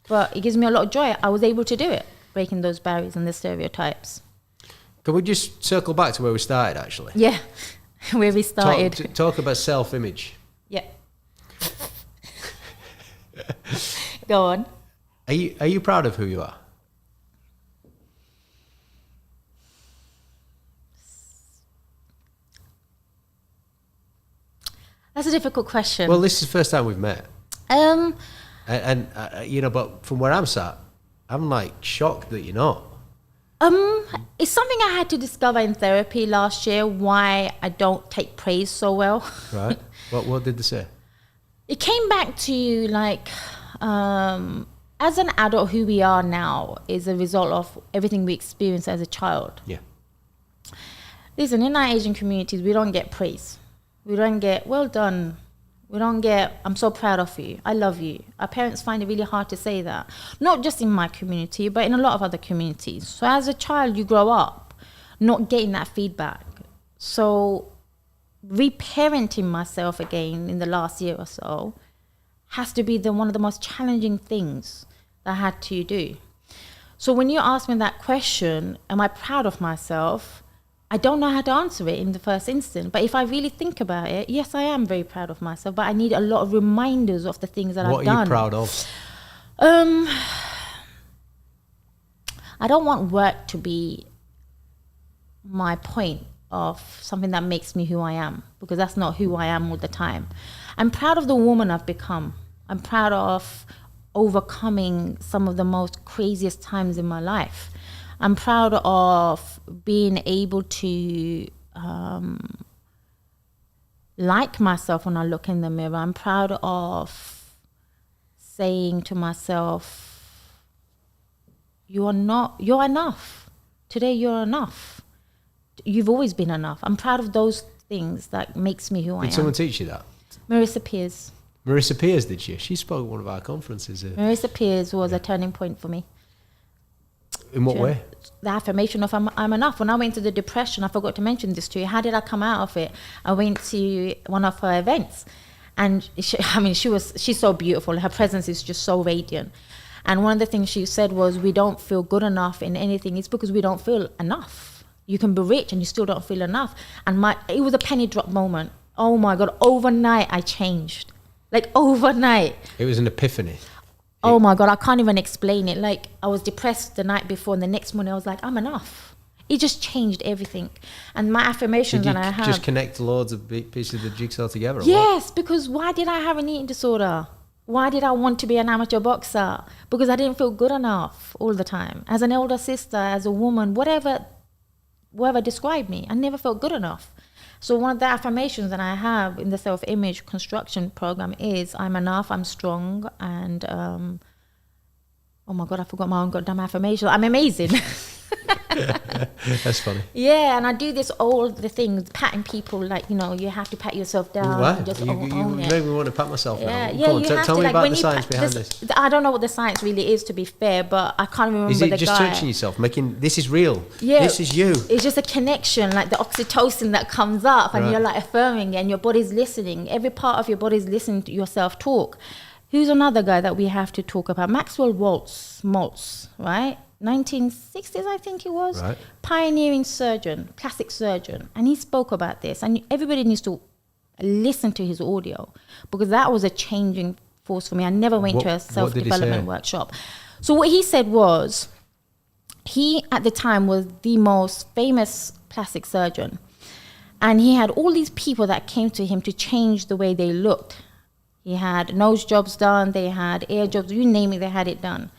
but it gives me a lot of joy. I was able to do it, breaking those barriers and the stereotypes. Can we just circle back to where we started, actually? Yeah, where we started. Talk about self-image. Yeah. Go on. Are you proud of who you are? That's a difficult question. Well, this is the first time we've met. And you know, but from where I'm sat, I'm like shocked that you're not. It's something I had to discover in therapy last year, why I don't take praise so well. Right. What did they say? It came back to like, as an adult, who we are now is a result of everything we experienced as a child. Yeah. Listen, in our Asian communities, we don't get praise. We don't get, well done. We don't get, I'm so proud of you. I love you. Our parents find it really hard to say that. Not just in my community, but in a lot of other communities. So as a child, you grow up not getting that feedback. So reparenting myself again in the last year or so has to be one of the most challenging things that I had to do. So when you ask me that question, am I proud of myself? I don't know how to answer it in the first instance, but if I really think about it, yes, I am very proud of myself, but I need a lot of reminders of the things that I've done. What are you proud of? I don't want work to be my point of something that makes me who I am, because that's not who I am all the time. I'm proud of the woman I've become. I'm proud of overcoming some of the most craziest times in my life. I'm proud of being able to like myself when I look in the mirror. I'm proud of saying to myself, you're enough. Today you're enough. You've always been enough. I'm proud of those things that makes me who I am. Did someone teach you that? Marissa Peers. Marissa Peers, did she? She spoke at one of our conferences. Marissa Peers was a turning point for me. In what way? The affirmation of I'm enough. When I went to the depression, I forgot to mention this to you. How did I come out of it? I went to one of her events, and she's so beautiful. Her presence is just so radiant. And one of the things she said was, we don't feel good enough in anything. It's because we don't feel enough. You can be rich and you still don't feel enough. And it was a penny drop moment. Oh my God, overnight I changed. Like overnight. It was an epiphany. Oh my God, I can't even explain it. Like I was depressed the night before, and the next morning I was like, I'm enough. It just changed everything. And my affirmations that I have. Just connect loads of pieces of the jigsaw together? Yes, because why did I have an eating disorder? Why did I want to be an amateur boxer? Because I didn't feel good enough all the time. As an elder sister, as a woman, whatever described me, I never felt good enough. So one of the affirmations that I have in the self-image construction program is, I'm enough, I'm strong, and oh my God, I forgot my own goddamn affirmation. I'm amazing. That's funny. Yeah, and I do all the things, patting people, like, you have to pat yourself down. Why? Just you made me want to pat myself down. Yeah, Tell me about the science behind this. I don't know what the science really is, to be fair, but I can't remember the guy. Is it just touching yourself, this is real, yeah, this is you? It's just a connection, like the oxytocin that comes up, and you're like affirming, and your body's listening. Every part of your body's listening to yourself talk. Who's another guy that we have to talk about? Maxwell Maltz, right? 1960s, I think it was. Right. Pioneering surgeon, plastic surgeon. And he spoke about this. And everybody needs to listen to his audio, because that was a changing force for me. I never went to a self-development workshop. So what he said was, he at the time was the most famous plastic surgeon. And he had all these people that came to him to change the way they looked. He had nose jobs done, they had ear jobs, you name it, they had it done.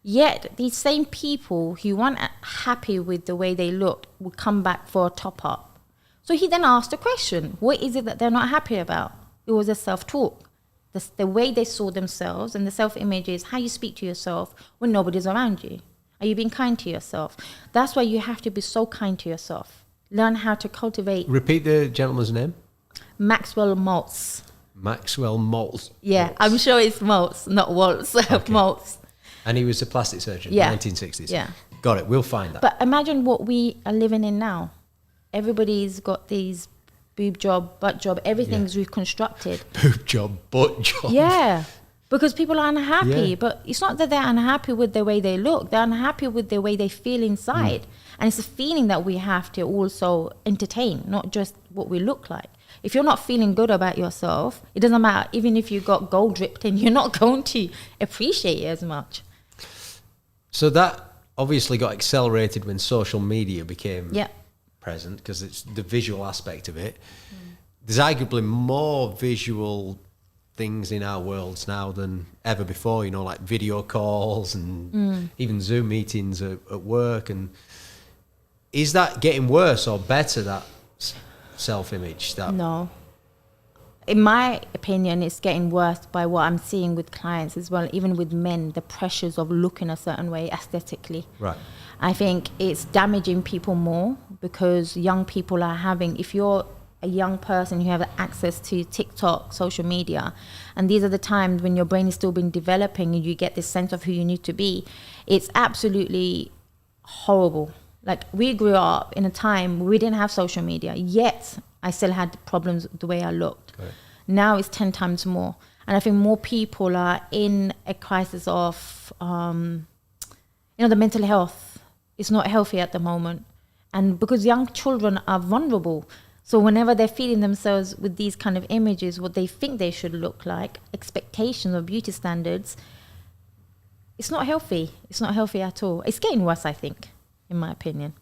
Yet these same people who weren't happy with the way they looked would come back for a top up. So he then asked a question: what is it that they're not happy about? It was a self-talk. The way they saw themselves, and the self-image is how you speak to yourself when nobody's around you. Are you being kind to yourself? That's why you have to be so kind to yourself. Learn how to cultivate. Repeat the gentleman's name. Maxwell Maltz. Maxwell Maltz. Yeah, Maltz. I'm sure it's Maltz, not Waltz. Okay. Maltz. And he was a plastic surgeon, yeah. 1960s. Yeah. Got it. We'll find that. But imagine what we are living in now. Everybody's got these boob job, butt job, everything's reconstructed. Boob job, butt job. Yeah. Because people are unhappy. Yeah. But it's not that they're unhappy with the way they look. They're unhappy with the way they feel inside. And it's a feeling that we have to also entertain, not just what we look like. If you're not feeling good about yourself, it doesn't matter. Even if you got gold dripped in, you're not going to appreciate it as much. So that obviously got accelerated when social media became present, because it's the visual aspect of it. There's arguably more visual things in our worlds now than ever before, you know, like video calls and even Zoom meetings at work. And is that getting worse or better, that self-image? No. In my opinion, it's getting worse by what I'm seeing with clients as well, even with men, the pressures of looking a certain way aesthetically. Right. I think it's damaging people more because young people are having, if you're a young person who have access to TikTok, social media, and these are the times when your brain is still been developing and you get this sense of who you need to be, it's absolutely horrible. Like, we grew up in a time where we didn't have social media, yet I still had problems with the way I looked. Right. Now it's 10 times more. And I think more people are in a crisis of, the mental health is not healthy at the moment. And because young children are vulnerable, so whenever they're feeding themselves with these kind of images, what they think they should look like, expectations of beauty standards, it's not healthy. It's not healthy at all. It's getting worse, I think, in my opinion.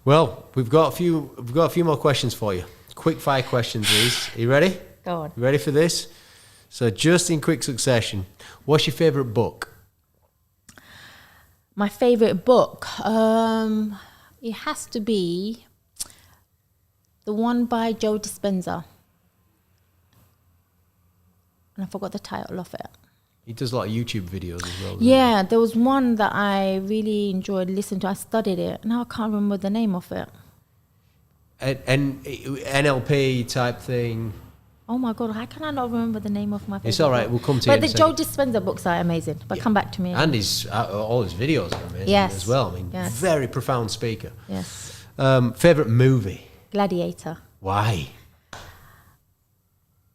Well, we've got a few more questions for you. Quick fire questions, Liz. Are you ready? Go on. You ready for this? So just in quick succession, what's your favourite book? My favourite book? It has to be the one by Joe Dispenza. And I forgot the title of it. He does a lot of YouTube videos as well. Yeah, there was one that I really enjoyed listening to. I studied it. Now I can't remember the name of it. And NLP type thing. Oh my God, how can I not remember the name of my favorite It's all right, book? we'll come to you. But the Joe Dispenza books are amazing. But come back to me. And all his videos are amazing as well. I mean, very profound speaker. Yes. Favourite movie? Gladiator. Why?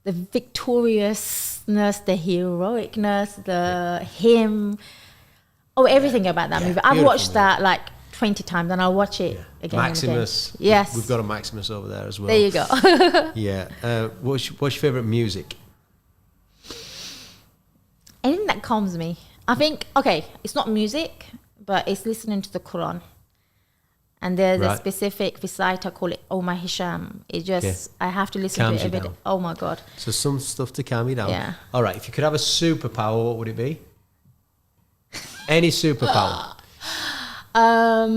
The victoriousness, the heroicness, him. Oh, everything about that movie. I've watched that like 20 times and I'll watch it again Maximus. and again. Yes. We've got a Maximus over there as well. There you go. Yeah. What's your favourite music? Anything that calms me. I think, okay, it's not music, but it's listening to the Quran. And there's a specific reciter called it Omar Hisham. It just, I have to listen to it every day. Oh my God. So some stuff to calm you down. Yeah. All right. If you could have a superpower, what would it be? Any superpower. Oh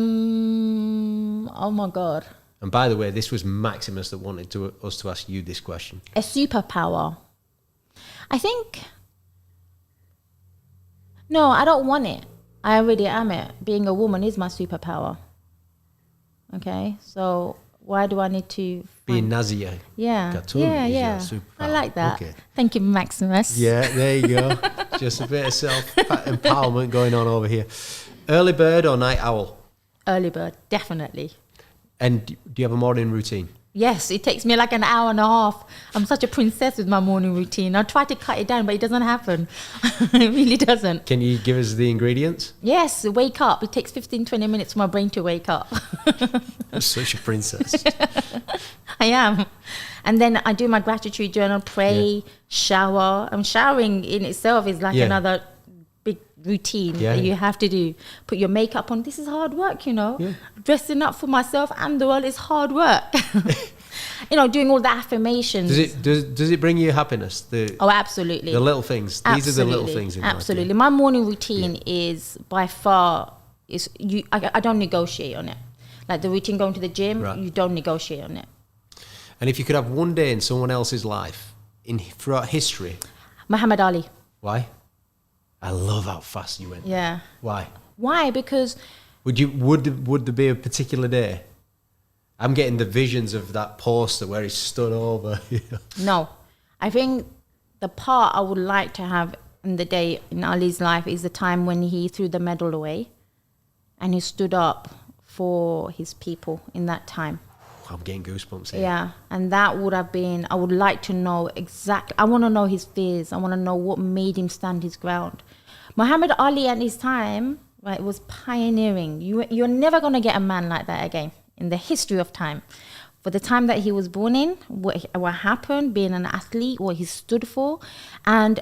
my God. And by the way, this was Maximus that wanted us to ask you this question. A superpower. I think, no, I don't want it. I already am it. Being a woman is my superpower. Okay, so why do I need to being Nazia Khatun? Yeah. I like that. Okay. Thank you, Maximus. Yeah, there you go. Just a bit of self-empowerment going on over here. Early bird or night owl? Early bird, definitely. And do you have a morning routine? Yes, it takes me like an hour and a half. I'm such a princess with my morning routine. I try to cut it down, but it doesn't happen. It really doesn't. Can you give us the ingredients? Yes, wake up. It takes 15, 20 minutes for my brain to wake up. You're such a princess. I am. And then I do my gratitude journal, pray, shower. Showering in itself is like another big routine that you have to do. Put your makeup on. This is hard work, you know. Yeah. Dressing up for myself and the world is hard work. doing all the affirmations. Does it bring you happiness? Oh, absolutely. The little things. These are the little things in life. Absolutely. My morning routine is by far I don't negotiate on it. Like the routine going to the gym, you don't negotiate on it. And if you could have one day in someone else's life throughout history, Muhammad Ali. Why? I love how fast you went. Yeah. Why? Because would there be a particular day? I'm getting the visions of that poster where he stood over. No, I think the part I would like to have in the day in Ali's life is the time when he threw the medal away, and he stood up for his people in that time. I'm getting goosebumps here. Yeah, and that would have been, I would like to know exactly, I want to know his fears. I want to know what made him stand his ground. Muhammad Ali at his time, right, was pioneering. You're never going to get a man like that again in the history of time. For the time that he was born in, what happened, being an athlete, what he stood for. And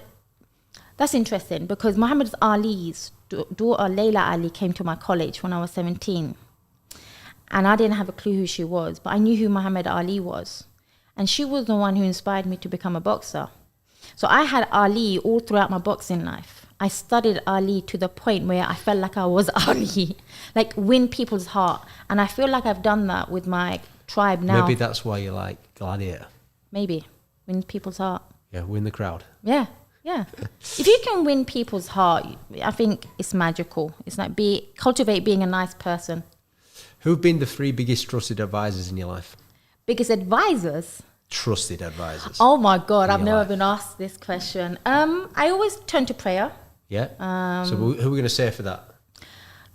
that's interesting because Muhammad Ali's daughter, Layla Ali, came to my college when I was 17. And I didn't have a clue who she was, but I knew who Muhammad Ali was. And she was the one who inspired me to become a boxer. So I had Ali all throughout my boxing life. I studied Ali to the point where I felt like I was Ali, like win people's heart. And I feel like I've done that with my tribe now. Maybe that's why you like Gladiator. Maybe. Win people's heart. Yeah, win the crowd. Yeah. If you can win people's heart, I think it's magical. It's like cultivate being a nice person. Who've been the 3 biggest trusted advisors in your life? Biggest advisors? Trusted advisors. Oh my God, I've never been asked this question. I always turn to prayer. Yeah. So who are we going to say for that?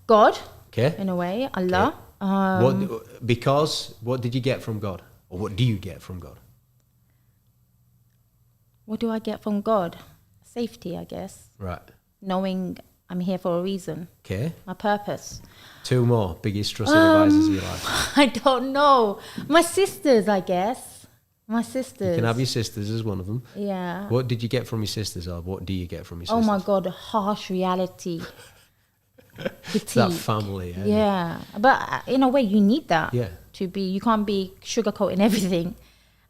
God. Okay. In a way, Allah. Okay. What did you get from God? Or what do you get from God? What do I get from God? Safety, I guess. Right. Knowing I'm here for a reason. Okay. My purpose. 2 more biggest trusted advisors in your life. I don't know. My sisters, I guess. My sisters. You can have your sisters as one of them. Yeah. What did you get from your sisters, or what do you get from your sisters? Oh my God, harsh reality. That family. Yeah. But in a way, you need that. Yeah. You can't be sugarcoating everything.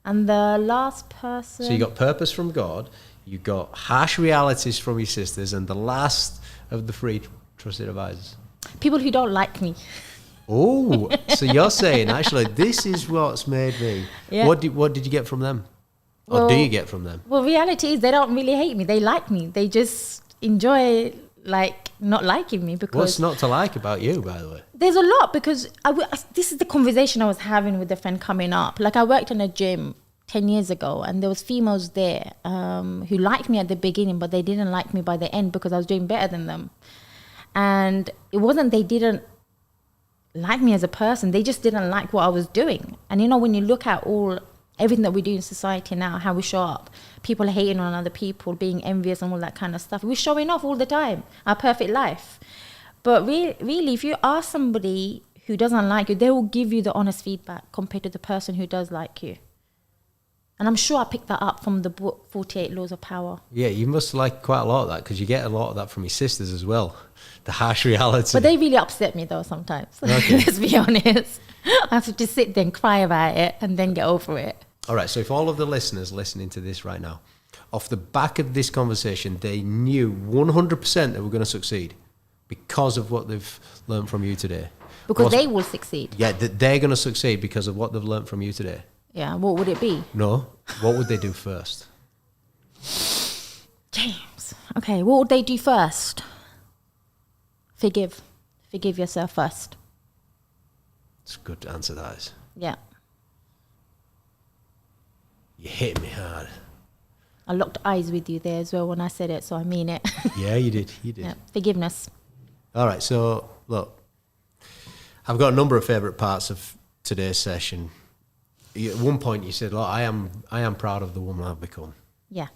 And the last person. So you got purpose from God, you got harsh realities from your sisters, and the last of the 3 trusted advisors. People who don't like me. Oh, so you're saying, actually, this is what's made me. Yeah. What did you get from them? Or do you get from them? Well, reality is they don't really hate me. They like me. They just enjoy, not liking me because... What's not to like about you, by the way? There's a lot because this is the conversation I was having with a friend coming up. Like I worked in a gym 10 years ago and there was females there who liked me at the beginning, but they didn't like me by the end because I was doing better than them. And it wasn't they didn't like me as a person, they just didn't like what I was doing. And when you look at everything that we do in society now, how we show up, people hating on other people, being envious and all that kind of stuff, we're showing off all the time, our perfect life. But really, if you ask somebody who doesn't like you, they will give you the honest feedback compared to the person who does like you. And I'm sure I picked that up from the book 48 Laws of Power. Yeah, you must like quite a lot of that because you get a lot of that from your sisters as well. The harsh reality. But they really upset me though sometimes. Okay. Let's be honest. I have to just sit there and cry about it and then get over it. All right, so if all of the listeners listening to this right now, off the back of this conversation, they knew 100% they were going to succeed because of what they've learned from you today. Because they will succeed. Yeah, they're going to succeed because of what they've learned from you today. Yeah, what would it be? No, what would they do first? James. Okay, what would they do first? Forgive. Forgive yourself first. It's a good answer, that is. Yeah. You hit me hard. I locked eyes with you there as well when I said it, so I mean it. Yeah, you did. You did. Yeah. Forgiveness. All right, so look, I've got a number of favourite parts of today's session. At one point you said, look, I am proud of the woman I've become. Yeah.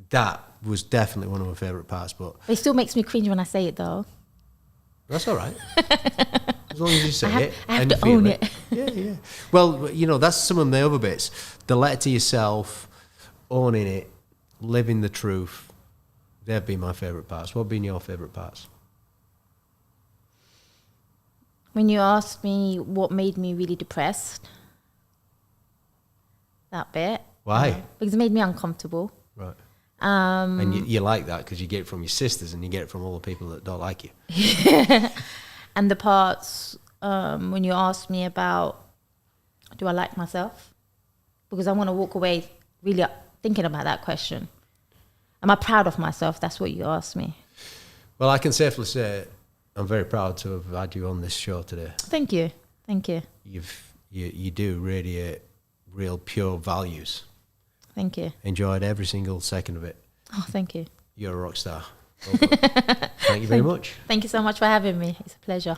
That was definitely one of my favourite parts, but it still makes me cringe when I say it though. That's all right. As long as you say it. I have to own it. Yeah. Well, that's some of the other bits. The letter to yourself, owning it, living the truth. They've been my favourite parts. What have been your favourite parts? When you asked me what made me really depressed, that bit. Why? Because it made me uncomfortable. Right. And you like that because you get it from your sisters and you get it from all the people that don't like you. And the parts when you asked me about, do I like myself? Because I want to walk away really thinking about that question. Am I proud of myself? That's what you asked me. Well, I can safely say I'm very proud to have had you on this show today. Thank you. Thank you. You do radiate real pure values. Thank you. Enjoyed every single second of it. Oh, thank you. You're a rock star. Thank you very much. Thank you so much for having me. It's a pleasure.